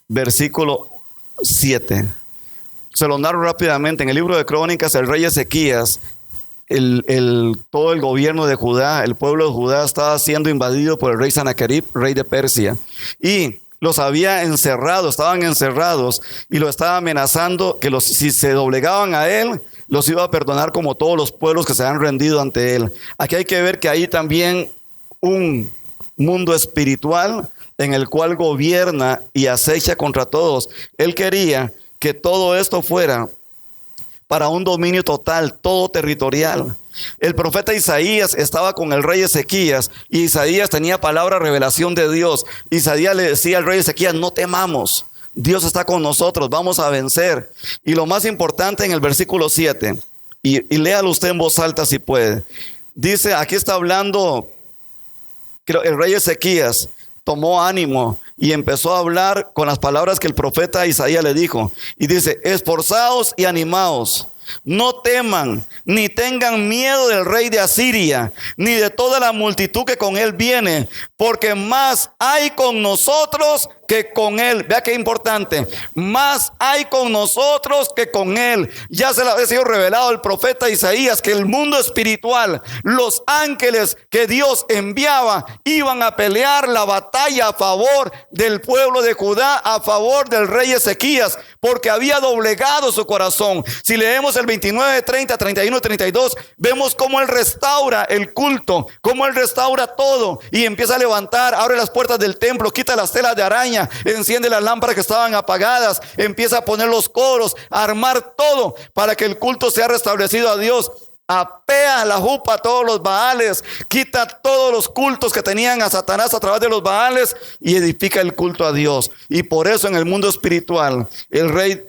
versículo 7. Se lo narro rápidamente. En el libro de Crónicas, el rey Ezequías, todo el gobierno de Judá, el pueblo de Judá estaba siendo invadido por el rey Sanaquerib, rey de Persia. Y los había encerrado, estaban encerrados y lo estaba amenazando que si se doblegaban a él, los iba a perdonar como todos los pueblos que se han rendido ante él. Aquí hay que ver que hay también un mundo espiritual en el cual gobierna y acecha contra todos. Él quería que todo esto fuera para un dominio total, todo territorial. El profeta Isaías estaba con el rey Ezequías y Isaías tenía palabra, revelación de Dios. Isaías le decía al rey Ezequías: no temamos, Dios está con nosotros, vamos a vencer. Y lo más importante en el versículo 7, y léalo usted en voz alta si puede. Dice, aquí está hablando, el rey Ezequías tomó ánimo y empezó a hablar con las palabras que el profeta Isaías le dijo. Y dice: esforzaos y animaos, no teman, ni tengan miedo del rey de Asiria, ni de toda la multitud que con él viene, porque más hay con nosotros que con él. Vea qué importante, más hay con nosotros que con él. Ya se le había sido revelado el profeta Isaías que el mundo espiritual, los ángeles que Dios enviaba, iban a pelear la batalla a favor del pueblo de Judá, a favor del rey Ezequías, porque había doblegado su corazón. Si leemos el 29, 30, 31 y 32, vemos cómo él restaura el culto, cómo él restaura todo y empieza a levantar, abre las puertas del templo, quita las telas de araña, enciende las lámparas que estaban apagadas, empieza a poner los coros, a armar todo para que el culto sea restablecido a Dios. Apea la jupa a todos los baales, quita todos los cultos que tenían a Satanás a través de los baales y edifica el culto a Dios. Y por eso en el mundo espiritual el rey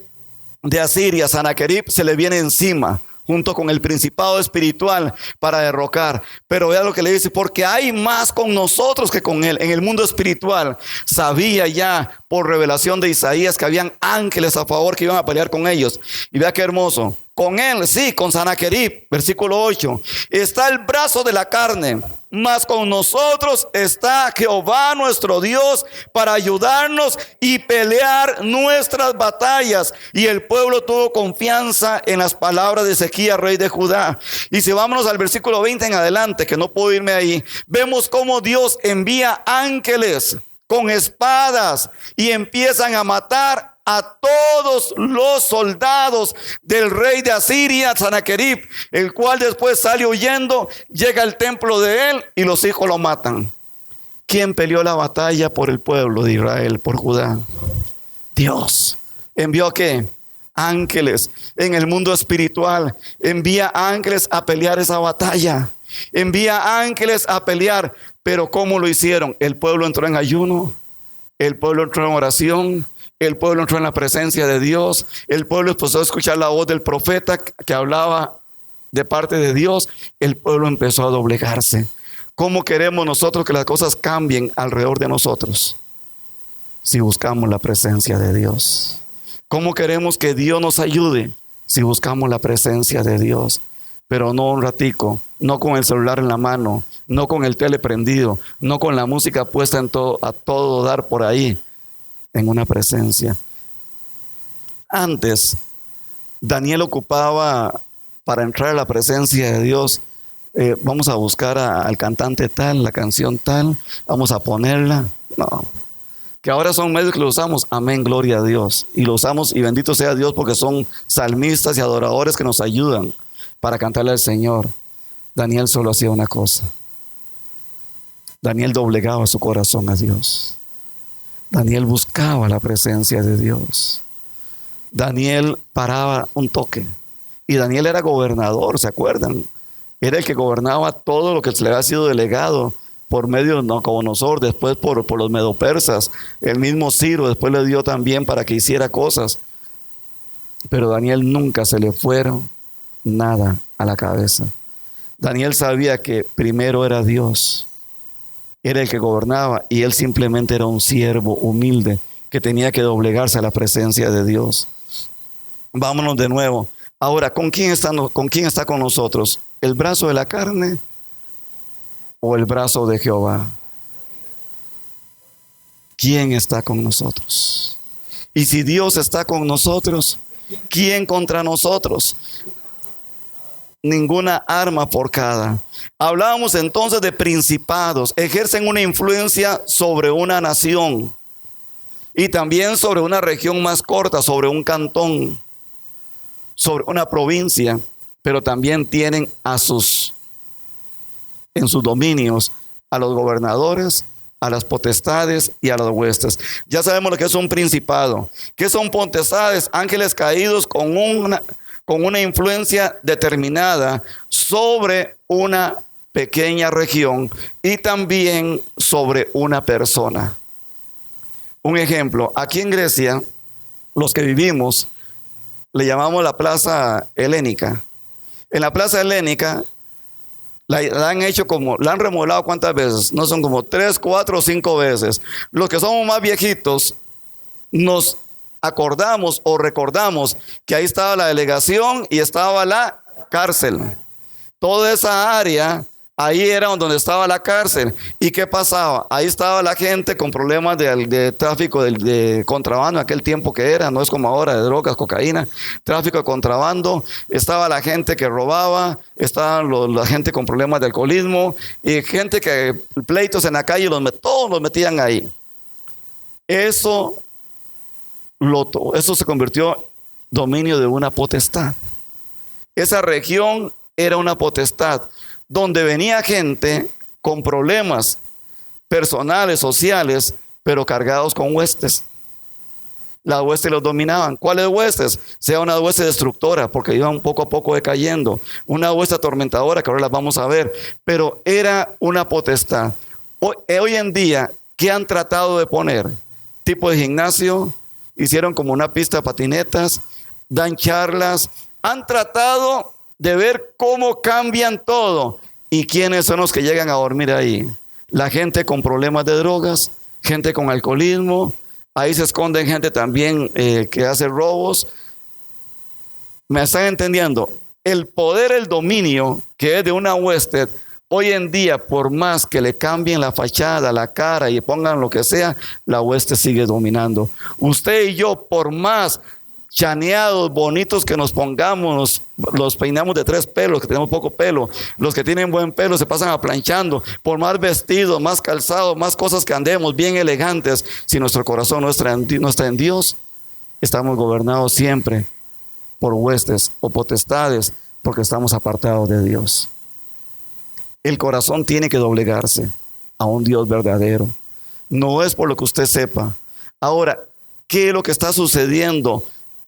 de Asiria, Sanaquerib, se le viene encima junto con el principado espiritual para derrocar. Pero vea lo que le dice: porque hay más con nosotros que con él. En el mundo espiritual sabía ya por revelación de Isaías que habían ángeles a favor que iban a pelear con ellos. Y vea qué hermoso: con él, sí, con Sanaquerib, versículo 8, está el brazo de la carne, mas con nosotros está Jehová nuestro Dios para ayudarnos y pelear nuestras batallas. Y el pueblo tuvo confianza en las palabras de Ezequías, rey de Judá. Y si vámonos al versículo 20 en adelante, que no puedo irme ahí, vemos cómo Dios envía ángeles con espadas y empiezan a matar a todos los soldados del rey de Asiria, Sanaquerib, el cual después sale huyendo, llega al templo de él y los hijos lo matan. ¿Quién peleó la batalla por el pueblo de Israel, por Judá? Dios. ¿Envió qué? Ángeles. En el mundo espiritual envía ángeles a pelear esa batalla. Envía ángeles a pelear. Pero ¿cómo lo hicieron? El pueblo entró en ayuno, el pueblo entró en oración, el pueblo entró en la presencia de Dios, el pueblo empezó a escuchar la voz del profeta que hablaba de parte de Dios, el pueblo empezó a doblegarse. ¿Cómo queremos nosotros que las cosas cambien alrededor de nosotros? Si buscamos la presencia de Dios. ¿Cómo queremos que Dios nos ayude? Si buscamos la presencia de Dios. Pero no un ratico, no con el celular en la mano, no con el tele prendido, no con la música puesta en todo, a todo dar por ahí, en una presencia. Antes, Daniel ocupaba para entrar a la presencia de Dios, vamos a buscar al cantante tal, la canción tal, vamos a ponerla. No, que ahora son medios que lo usamos, amén, gloria a Dios. Y lo usamos y bendito sea Dios porque son salmistas y adoradores que nos ayudan para cantarle al Señor. Daniel solo hacía una cosa. Daniel doblegaba su corazón a Dios. Daniel buscaba la presencia de Dios. Daniel paraba un toque. Y Daniel era gobernador, ¿se acuerdan? Era el que gobernaba todo lo que se le había sido delegado por medio de Nabucodonosor, después por los medopersas. El mismo Ciro después le dio también para que hiciera cosas. Pero Daniel nunca se le fueron nada a la cabeza. Daniel sabía que primero era Dios, era el que gobernaba y él simplemente era un siervo humilde que tenía que doblegarse a la presencia de Dios. Vámonos de nuevo. Ahora, ¿con quién está con nosotros? ¿El brazo de la carne o el brazo de Jehová? ¿Quién está con nosotros? Y si Dios está con nosotros, ¿quién contra nosotros? Ninguna arma forjada. Hablábamos entonces de principados, ejercen una influencia sobre una nación y también sobre una región más corta, sobre un cantón, sobre una provincia, pero también tienen en sus dominios a los gobernadores, a las potestades y a las huestes. Ya sabemos lo que es un principado. ¿Qué son potestades? Ángeles caídos con una influencia determinada sobre una pequeña región y también sobre una persona. Un ejemplo, aquí en Grecia, los que vivimos, le llamamos la Plaza Helénica. En la Plaza Helénica, la han remodelado ¿cuántas veces? No son como 3, 4 o 5 veces. Los que somos más viejitos, nos acordamos o recordamos que ahí estaba la delegación y estaba la cárcel. Toda esa área, ahí era donde estaba la cárcel. ¿Y qué pasaba? Ahí estaba la gente con problemas de tráfico de contrabando en aquel tiempo que era, no es como ahora, de drogas, cocaína, tráfico de contrabando. Estaba la gente que robaba, estaba la gente con problemas de alcoholismo y gente que pleitos en la calle, todos los metían ahí. Eso se convirtió dominio de una potestad. Esa región era una potestad donde venía gente con problemas personales, sociales, pero cargados con huestes. Las huestes los dominaban. ¿Cuáles huestes? Sea una hueste destructora, porque iban poco a poco decayendo. Una hueste atormentadora, que ahora las vamos a ver. Pero era una potestad. Hoy en día, ¿qué han tratado de poner? Tipo de gimnasio, hicieron como una pista de patinetas, dan charlas, han tratado de ver cómo cambian todo. ¿Y quiénes son los que llegan a dormir ahí? La gente con problemas de drogas, gente con alcoholismo, ahí se esconden gente también que hace robos. ¿Me están entendiendo? El poder, el dominio que es de una hueste, hoy en día, por más que le cambien la fachada, la cara y pongan lo que sea, la hueste sigue dominando. Usted y yo, por más chaneados, bonitos que nos pongamos, los peinamos de 3 pelos, que tenemos poco pelo, los que tienen buen pelo se pasan aplanchando, por más vestidos, más calzados, más cosas que andemos, bien elegantes, si nuestro corazón no está en Dios, estamos gobernados siempre por huestes o potestades, porque estamos apartados de Dios. El corazón tiene que doblegarse a un Dios verdadero. No es por lo que usted sepa. Ahora, ¿qué es lo que está sucediendo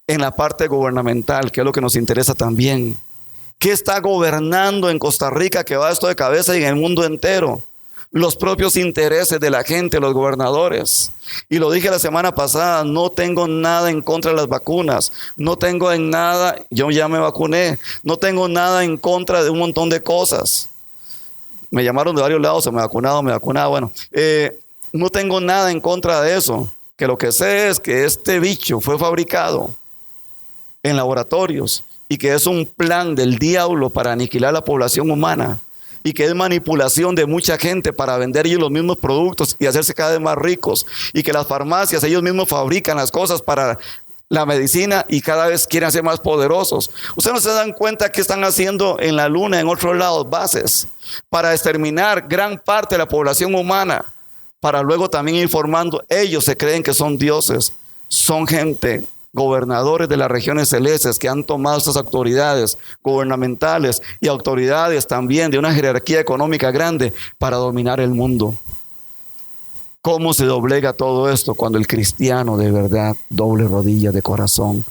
en la parte gubernamental? ¿Qué es lo que nos interesa también? ¿Qué está gobernando en Costa Rica que va esto de cabeza y en el mundo entero? Los propios intereses de la gente, los gobernadores. Y lo dije la semana pasada, no tengo nada en contra de las vacunas. No tengo en nada, yo ya me vacuné. No tengo nada en contra de un montón de cosas. Me llamaron de varios lados, me vacunado. Bueno, no tengo nada en contra de eso. Que lo que sé es que este bicho fue fabricado en laboratorios y que es un plan del diablo para aniquilar la población humana y que es manipulación de mucha gente para vender ellos los mismos productos y hacerse cada vez más ricos, y que las farmacias ellos mismos fabrican las cosas para la medicina y cada vez quieren ser más poderosos. Ustedes no se dan cuenta que están haciendo en la luna, en otros lados, bases para exterminar gran parte de la población humana, para luego también ir formando. Ellos se creen que son dioses, son gente, gobernadores de las regiones celestes que han tomado estas autoridades gubernamentales y autoridades también de una jerarquía económica grande para dominar el mundo. ¿Cómo se doblega todo esto? Cuando el cristiano de verdad doble rodilla de corazón.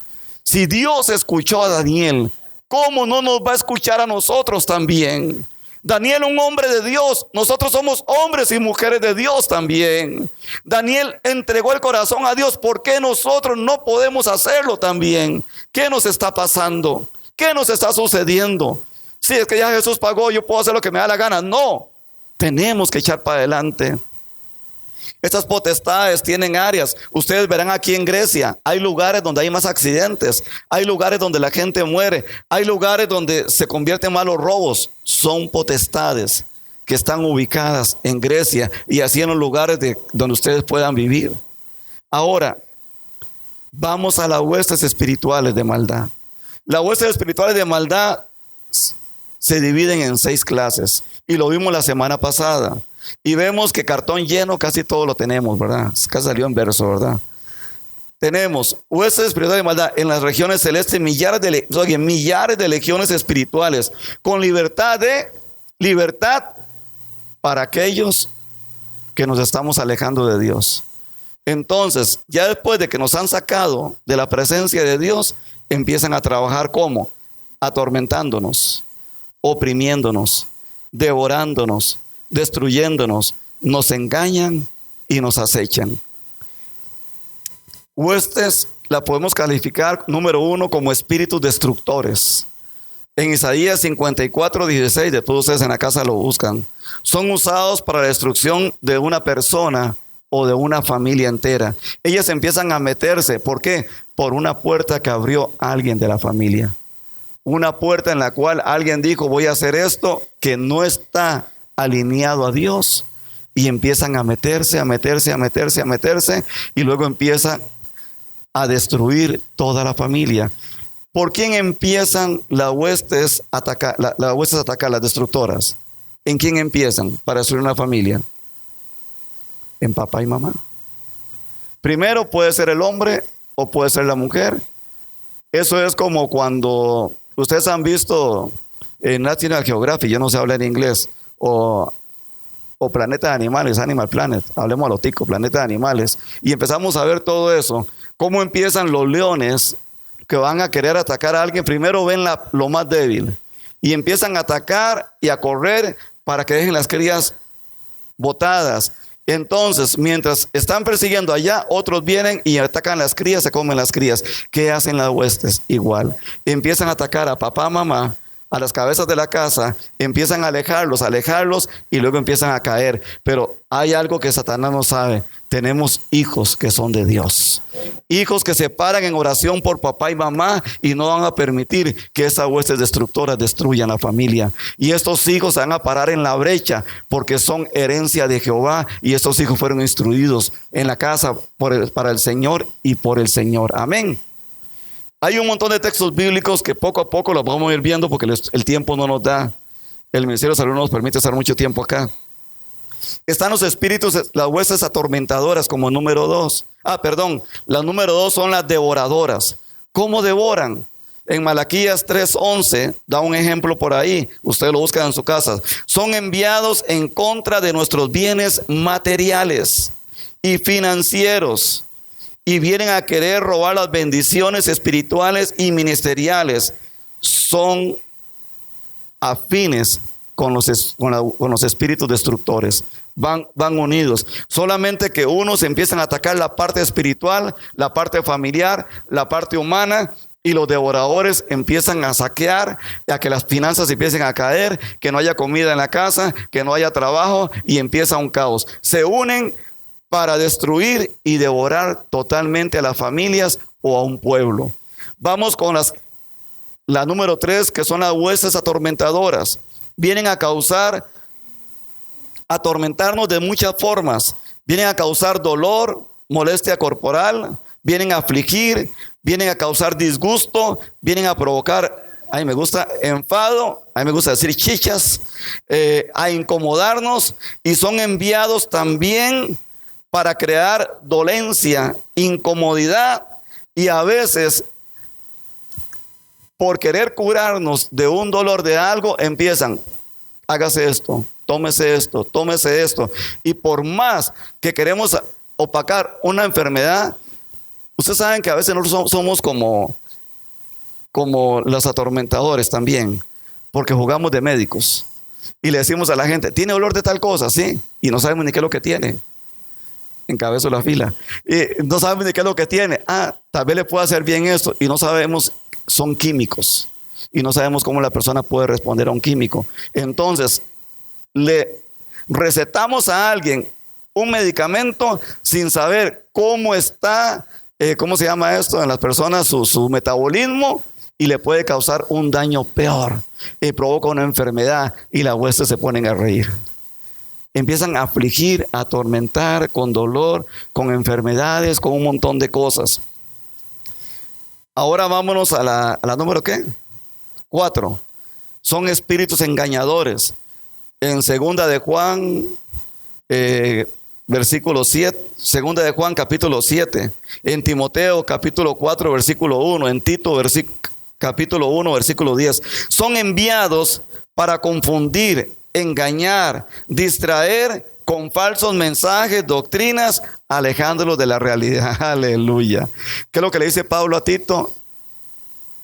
Si Dios escuchó a Daniel, ¿cómo no nos va a escuchar a nosotros también? Daniel, un hombre de Dios, nosotros somos hombres y mujeres de Dios también. Daniel entregó el corazón a Dios, ¿por qué nosotros no podemos hacerlo también? ¿Qué nos está pasando? ¿Qué nos está sucediendo? Si es que ya Jesús pagó, yo puedo hacer lo que me da la gana. No, tenemos que echar para adelante. Estas potestades tienen áreas. Ustedes verán aquí en Grecia, hay lugares donde hay más accidentes, hay lugares donde la gente muere, hay lugares donde se convierten más los robos. Son potestades que están ubicadas en Grecia y así en los lugares donde ustedes puedan vivir. Ahora, vamos a las huestes espirituales de maldad. Las huestes espirituales de maldad se dividen en 6 clases y lo vimos la semana pasada. Y vemos que cartón lleno casi todo lo tenemos, ¿verdad? Casi salió en verso, ¿verdad? Tenemos huestes espirituales de maldad en las regiones celestes, millares de legiones espirituales, con libertad para aquellos que nos estamos alejando de Dios. Entonces, ya después de que nos han sacado de la presencia de Dios, empiezan a trabajar ¿cómo? Atormentándonos, oprimiéndonos, devorándonos, destruyéndonos, nos engañan y nos acechan. Huestes la podemos calificar, número 1, como espíritus destructores. En Isaías 54:16, de todos ustedes en la casa lo buscan, son usados para la destrucción de una persona o de una familia entera. Ellas empiezan a meterse. ¿Por qué? Por una puerta que abrió alguien de la familia. Una puerta en la cual alguien dijo, voy a hacer esto que no está alineado a Dios. Y empiezan a meterse, a meterse, a meterse, a meterse. Y luego empiezan a destruir toda la familia. ¿Por quién empiezan las huestes a atacar, las destructoras? ¿En quién empiezan para destruir una familia? En papá y mamá. Primero puede ser el hombre o puede ser la mujer. Eso es como cuando ustedes han visto en National Geographic, yo no sé hablar en inglés, o Planeta de Animales, Animal Planet, hablemos a lo tico, Planeta de Animales, y empezamos a ver todo eso, cómo empiezan los leones que van a querer atacar a alguien. Primero ven lo más débil y empiezan a atacar y a correr para que dejen las crías botadas. Entonces, mientras están persiguiendo allá, otros vienen y atacan las crías, se comen las crías. ¿Qué hacen las huestes? Igual. Empiezan a atacar a papá, mamá, a las cabezas de la casa, empiezan a alejarlos y luego empiezan a caer. Pero hay algo que Satanás no sabe. Tenemos hijos que son de Dios. Hijos que se paran en oración por papá y mamá y no van a permitir que esas huestes destructoras destruyan la familia. Y estos hijos se van a parar en la brecha porque son herencia de Jehová y estos hijos fueron instruidos en la casa para el Señor y por el Señor. Amén. Hay un montón de textos bíblicos que poco a poco los vamos a ir viendo porque el tiempo no nos da. El Ministerio de Salud no nos permite estar mucho tiempo acá. Están los espíritus, las huestes atormentadoras como número 2. La número 2 son las devoradoras. ¿Cómo devoran? En Malaquías 3:11 da un ejemplo por ahí. Ustedes lo buscan en su casa. Son enviados en contra de nuestros bienes materiales y financieros y vienen a querer robar las bendiciones espirituales y ministeriales. Son afines con los espíritus destructores. Van unidos. Solamente que unos empiezan a atacar la parte espiritual, la parte familiar, la parte humana, y los devoradores empiezan a saquear, a que las finanzas empiecen a caer, que no haya comida en la casa, que no haya trabajo, y empieza un caos. Se unen para destruir y devorar totalmente a las familias o a un pueblo. Vamos con la número 3, que son las huestes atormentadoras. Vienen a atormentarnos de muchas formas. Vienen a causar dolor, molestia corporal, vienen a afligir, vienen a causar disgusto, vienen a provocar, a mí me gusta enfado, a mí me gusta decir chichas, a incomodarnos, y son enviados también para crear dolencia, incomodidad, y a veces por querer curarnos de un dolor de algo, empiezan, hágase esto, tómese esto. Y por más que queremos opacar una enfermedad, ustedes saben que a veces nosotros somos como los atormentadores también, porque jugamos de médicos. Y le decimos a la gente, ¿tiene olor de tal cosa? Sí, y no sabemos ni qué es lo que tiene. Encabezo la fila. Y no sabemos ni qué es lo que tiene. Tal vez le pueda hacer bien esto, y no sabemos. Son químicos y no sabemos cómo la persona puede responder a un químico. Entonces le recetamos a alguien un medicamento sin saber cómo está, cómo se llama esto en las personas, su metabolismo, y le puede causar un daño peor y provoca una enfermedad, y las huestes se ponen a reír. Empiezan a afligir, a atormentar con dolor, con enfermedades, con un montón de cosas. Ahora vámonos a la número ¿qué? 4. Son espíritus engañadores. En 2 de Juan, versículo 7, 2 de Juan capítulo 7, en Timoteo capítulo 4, versículo 1, en Tito capítulo 1, versículo 10. Son enviados para confundir, engañar, distraer con falsos mensajes, doctrinas, alejándolos de la realidad. Aleluya. ¿Qué es lo que le dice Pablo a Tito?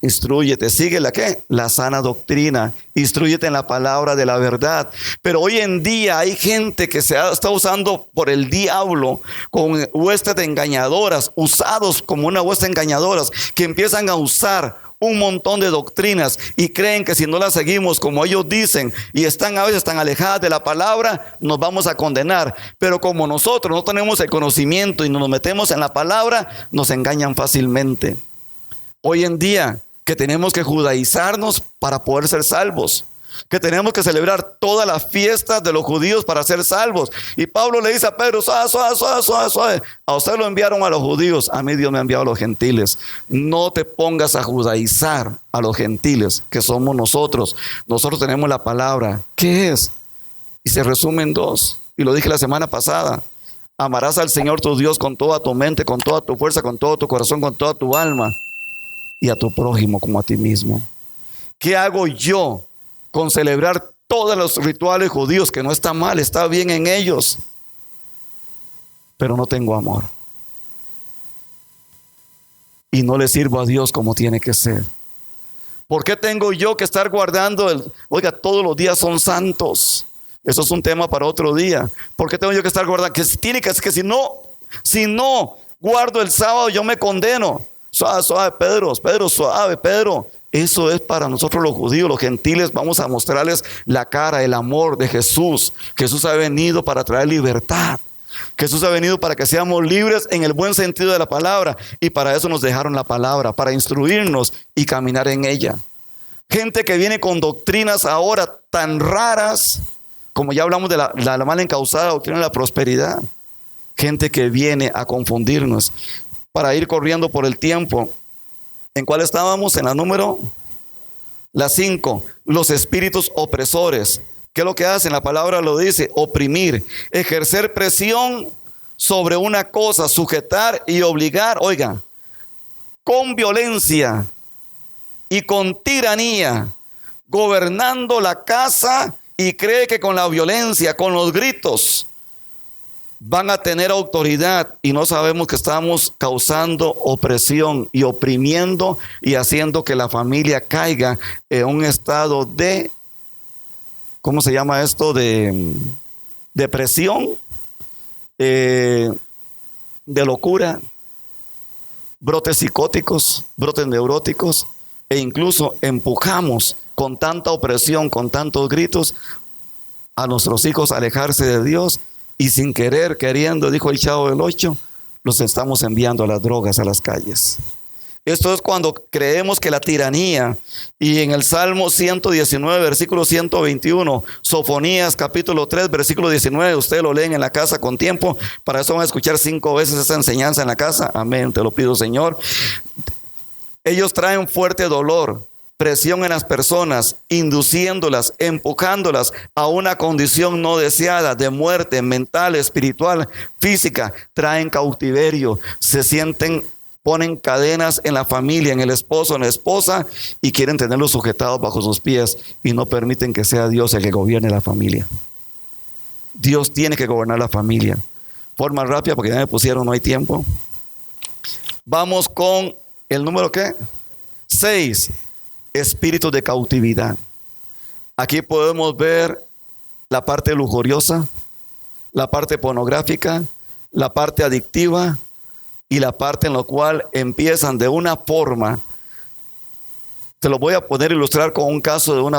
Instrúyete, sigue la sana doctrina, instrúyete en la palabra de la verdad. Pero hoy en día hay gente que está usando por el diablo con huestes engañadoras, usados como una hueste engañadoras, que empiezan a usar un montón de doctrinas y creen que si no las seguimos como ellos dicen y están a veces tan alejadas de la palabra, nos vamos a condenar. Pero como nosotros no tenemos el conocimiento y nos metemos en la palabra, nos engañan fácilmente. Hoy en día que tenemos que judaizarnos para poder ser salvos, que tenemos que celebrar todas las fiestas de los judíos para ser salvos. Y Pablo le dice a Pedro: suave, suave, suave, suave, suave. A usted lo enviaron a los judíos, a mí Dios me ha enviado a los gentiles. No te pongas a judaizar a los gentiles, que somos nosotros. Nosotros tenemos la palabra. ¿Qué es? Y se resume en dos, y lo dije la semana pasada: amarás al Señor tu Dios con toda tu mente, con toda tu fuerza, con todo tu corazón, con toda tu alma, y a tu prójimo como a ti mismo. ¿Qué hago yo con celebrar todos los rituales judíos? Que no está mal, está bien en ellos, pero no tengo amor y no le sirvo a Dios como tiene que ser. ¿Por qué tengo yo que estar guardando oiga, todos los días son santos? Eso es un tema para otro día. ¿Por qué tengo yo que estar guardando? Que si no guardo el sábado, yo me condeno. Suave, suave, Pedro, suave, Pedro. Eso es para nosotros los judíos, los gentiles. Vamos a mostrarles la cara, el amor de Jesús. Jesús ha venido para traer libertad. Jesús ha venido para que seamos libres en el buen sentido de la palabra. Y para eso nos dejaron la palabra, para instruirnos y caminar en ella. Gente que viene con doctrinas ahora tan raras, como ya hablamos de la mal encausada doctrina de la prosperidad. Gente que viene a confundirnos. Para ir corriendo por el tiempo, ¿en cuál estábamos? En la 5, los espíritus opresores. ¿Qué es lo que hacen? La palabra lo dice: oprimir, ejercer presión sobre una cosa, sujetar y obligar, oiga, con violencia y con tiranía, gobernando la casa, y cree que con la violencia, con los gritos, van a tener autoridad, y no sabemos que estamos causando opresión y oprimiendo y haciendo que la familia caiga en un estado de, ¿cómo se llama esto? De depresión, de locura, brotes psicóticos, brotes neuróticos, e incluso empujamos con tanta opresión, con tantos gritos, a nuestros hijos a alejarse de Dios. Y sin querer, queriendo, dijo el Chavo del 8, los estamos enviando a las drogas, a las calles. Esto es cuando creemos que la tiranía, y en el Salmo 119, versículo 121, Sofonías capítulo 3, versículo 19, ustedes lo leen en la casa con tiempo, para eso van a escuchar 5 veces esa enseñanza en la casa. Amén, te lo pido, Señor. Ellos traen fuerte dolor, presión en las personas, induciéndolas, empujándolas a una condición no deseada de muerte mental, espiritual, física. Traen cautiverio, se sienten, ponen cadenas en la familia, en el esposo, en la esposa, y quieren tenerlos sujetados bajo sus pies, y no permiten que sea Dios el que gobierne la familia. Dios tiene que gobernar la familia. Forma rápida, porque ya me pusieron, no hay tiempo. Vamos con el número ¿qué? 6. Espíritu de cautividad. Aquí podemos ver la parte lujuriosa, la parte pornográfica, la parte adictiva y la parte en la cual empiezan de una forma. Te lo voy a poder ilustrar con un caso de una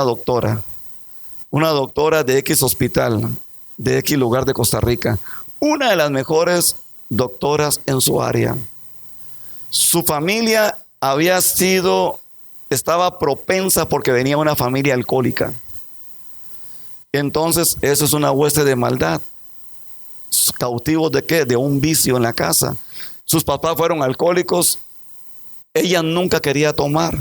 doctora de X hospital, de X lugar de Costa Rica, una de las mejores doctoras en su área. Su familia estaba propensa porque venía una familia alcohólica. Entonces, eso es una hueste de maldad. ¿Cautivos de qué? De un vicio en la casa. Sus papás fueron alcohólicos. Ella nunca quería tomar.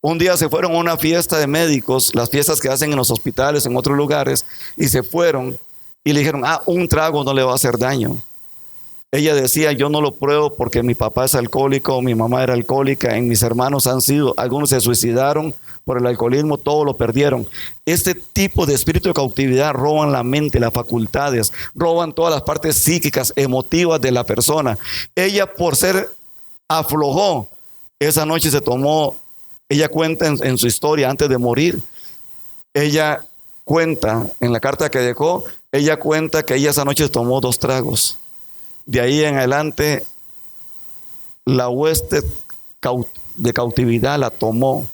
Un día se fueron a una fiesta de médicos, las fiestas que hacen en los hospitales, en otros lugares, y se fueron y le dijeron: un trago no le va a hacer daño. Ella decía: yo no lo pruebo porque mi papá es alcohólico, mi mamá era alcohólica, en mis hermanos algunos se suicidaron por el alcoholismo, todos lo perdieron. Este tipo de espíritu de cautividad roban la mente, las facultades, roban todas las partes psíquicas, emotivas de la persona. Ella, por ser aflojó, esa noche se tomó, ella cuenta en su historia antes de morir, ella cuenta en la carta que dejó, ella cuenta que ella esa noche tomó 2 tragos. De ahí en adelante, la hueste de cautividad la tomó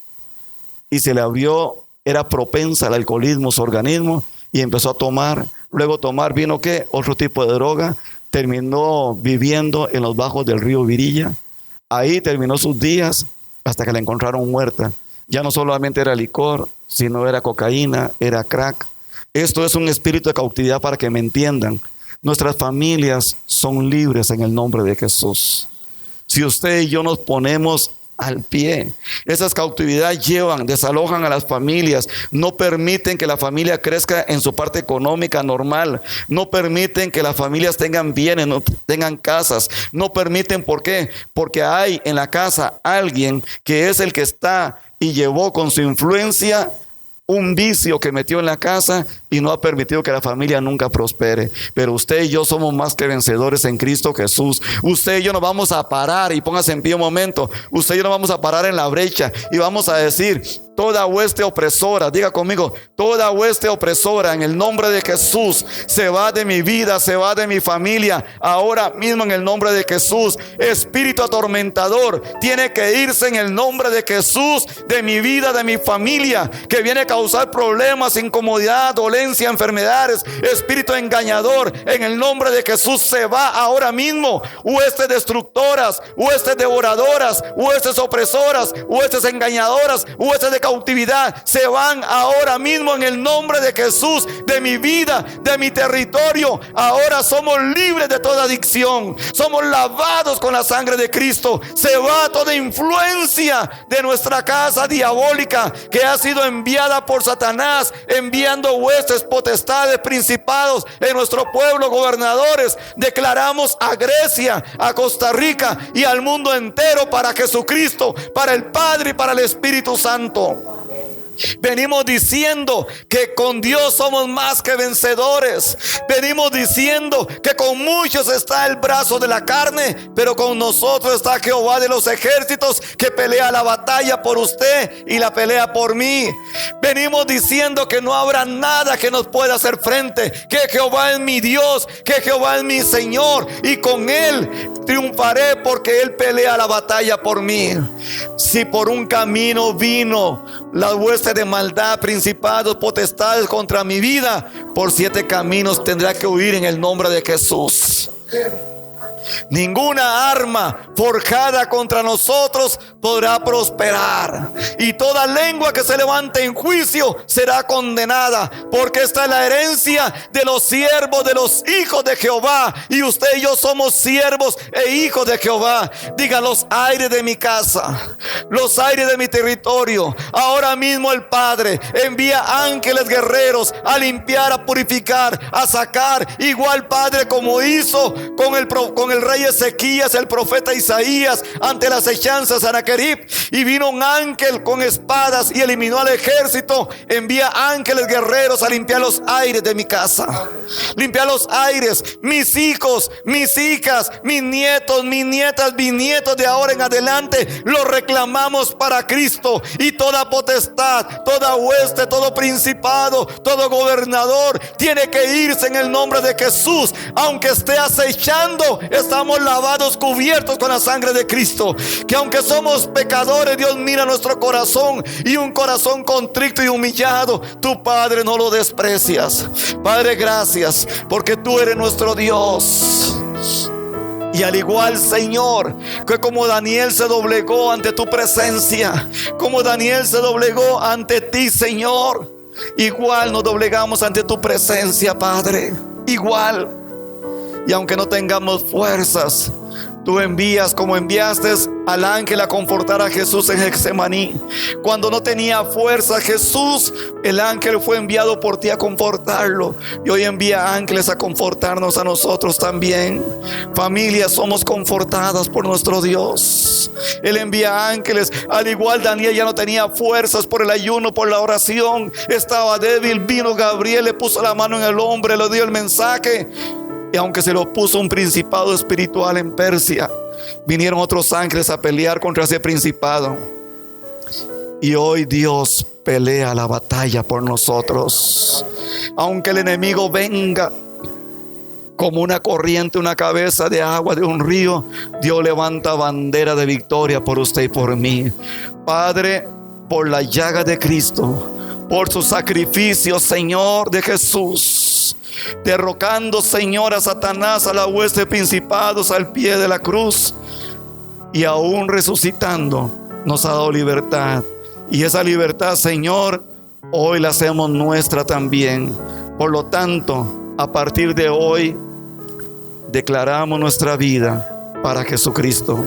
y se le abrió, era propensa al alcoholismo su organismo y empezó a tomar. Luego tomar vino ¿qué? Otro tipo de droga. Terminó viviendo en los bajos del río Virilla. Ahí terminó sus días hasta que la encontraron muerta. Ya no solamente era licor, sino era cocaína, era crack. Esto es un espíritu de cautividad, para que me entiendan. Nuestras familias son libres en el nombre de Jesús. Si usted y yo nos ponemos al pie, esas cautividades desalojan a las familias, no permiten que la familia crezca en su parte económica normal, no permiten que las familias tengan bienes, no tengan casas, no permiten. ¿Por qué? Porque hay en la casa alguien que es el que está y llevó con su influencia un vicio que metió en la casa y no ha permitido que la familia nunca prospere. Pero usted y yo somos más que vencedores en Cristo Jesús. Usted y yo nos vamos a parar, y póngase en pie un momento, usted y yo nos vamos a parar en la brecha y vamos a decir: toda hueste opresora, diga conmigo, toda hueste opresora en el nombre de Jesús se va de mi vida, se va de mi familia, ahora mismo en el nombre de Jesús. Espíritu atormentador tiene que irse en el nombre de Jesús de mi vida, de mi familia, que viene a causar problemas, incomodidad, dolencia, enfermedades. Espíritu engañador, en el nombre de Jesús se va ahora mismo. Huestes destructoras, huestes devoradoras, huestes opresoras, huestes engañadoras, huestes de cautividad, se van ahora mismo en el nombre de Jesús de mi vida, de mi territorio. Ahora somos libres de toda adicción, somos lavados con la sangre de Cristo. Se va toda influencia de nuestra casa diabólica que ha sido enviada por Satanás, enviando huestes, potestades, principados en nuestro pueblo, gobernadores. Declaramos a Grecia, a Costa Rica y al mundo entero para Jesucristo, para el Padre y para el Espíritu Santo. Venimos diciendo que con Dios somos más que vencedores. Venimos diciendo que con muchos está el brazo de la carne, pero con nosotros está Jehová de los ejércitos, que pelea la batalla por usted y la pelea por mí. Venimos diciendo que no habrá nada que nos pueda hacer frente, que Jehová es mi Dios, que Jehová es mi Señor, y con Él triunfaré, porque Él pelea la batalla por mí. Si por un camino vino la hueste de maldad, principados, potestades contra mi vida, por 7 caminos tendrá que huir en el nombre de Jesús. Ninguna arma forjada contra nosotros podrá prosperar, y toda lengua que se levante en juicio será condenada, porque esta es la herencia de los siervos, de los hijos de Jehová, y usted y yo somos siervos e hijos de Jehová. Diga: los aires de mi casa, los aires de mi territorio. Ahora mismo el Padre envía ángeles guerreros a limpiar, a purificar, a sacar, igual, Padre, como hizo con el rey Ezequías, el profeta Isaías, ante las acechanzas de Sanaquerib, y vino un ángel con espadas y eliminó al ejército. Envía ángeles guerreros a limpiar los aires de mi casa, limpiar los aires. Mis hijos, mis hijas, mis nietos, mis nietas, bisnietos, de ahora en adelante los reclamamos para Cristo. Y toda potestad, toda hueste, todo principado, todo gobernador tiene que irse en el nombre de Jesús. Aunque esté acechando, estamos lavados, cubiertos con la sangre de Cristo. Que aunque somos pecadores, Dios mira nuestro corazón, y un corazón contrito y humillado, tu Padre no lo desprecias. Padre, gracias, porque tú eres nuestro Dios. Y al igual, Señor, que como Daniel se doblegó ante tu presencia, como Daniel se doblegó ante ti, Señor, igual nos doblegamos ante tu presencia, Padre. Igual. Y aunque no tengamos fuerzas, tú envías, como enviaste al ángel a confortar a Jesús en Getsemaní. Cuando no tenía fuerza Jesús, el ángel fue enviado por ti a confortarlo. Y hoy envía ángeles a confortarnos a nosotros también. Familias, somos confortadas por nuestro Dios. Él envía ángeles. Al igual, Daniel ya no tenía fuerzas por el ayuno, por la oración. Estaba débil. Vino Gabriel, le puso la mano en el hombro, le dio el mensaje. Y aunque se lo puso un principado espiritual en Persia, vinieron otros ángeles a pelear contra ese principado. Y hoy Dios pelea la batalla por nosotros. Aunque el enemigo venga como una corriente, una cabeza de agua de un río. Dios levanta bandera de victoria por usted y por mí. Padre, por la llaga de Cristo, por su sacrificio, Señor, de Jesús, derrocando, Señor, a Satanás, a la hueste de principados al pie de la cruz, y aún resucitando nos ha dado libertad. Y esa libertad, Señor, hoy la hacemos nuestra también. Por lo tanto, a partir de hoy declaramos nuestra vida para Jesucristo,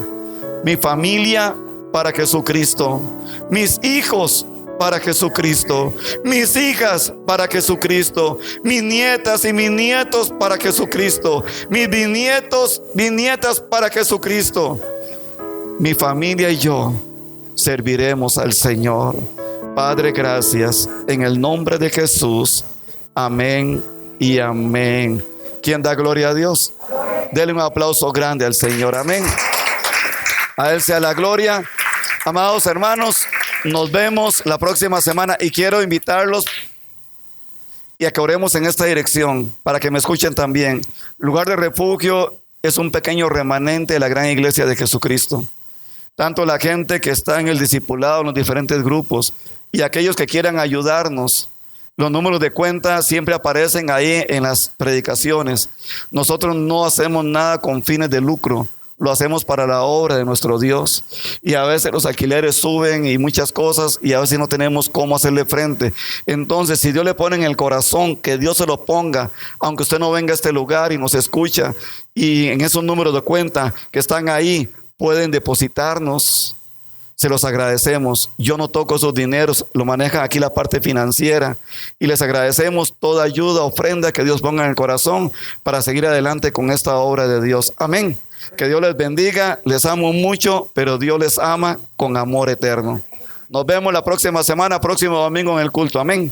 mi familia para Jesucristo, mis hijos para Jesucristo, mis hijas para Jesucristo, mis nietas y mis nietos para Jesucristo, mis bisnietos, bisnietas para Jesucristo. Mi familia y yo serviremos al Señor. Padre, gracias en el nombre de Jesús. Amén y amén. ¿Quién da gloria a Dios? Denle un aplauso grande al Señor. Amén. A Él sea la gloria. Amados hermanos, nos vemos la próxima semana y quiero invitarlos y a que oremos en esta dirección para que me escuchen también. Lugar de Refugio es un pequeño remanente de la gran iglesia de Jesucristo. Tanto la gente que está en el discipulado, en los diferentes grupos, y aquellos que quieran ayudarnos. Los números de cuenta siempre aparecen ahí en las predicaciones. Nosotros no hacemos nada con fines de lucro. Lo hacemos para la obra de nuestro Dios. Y a veces los alquileres suben y muchas cosas, y a veces no tenemos cómo hacerle frente. Entonces, si Dios le pone en el corazón, que Dios se lo ponga, aunque usted no venga a este lugar y nos escucha, y en esos números de cuenta que están ahí, pueden depositarnos. Se los agradecemos. Yo no toco esos dineros, lo maneja aquí la parte financiera, y les agradecemos toda ayuda, ofrenda que Dios ponga en el corazón para seguir adelante con esta obra de Dios. Amén. Que Dios les bendiga. Les amo mucho, pero Dios les ama con amor eterno. Nos vemos la próxima semana, próximo domingo en el culto. Amén.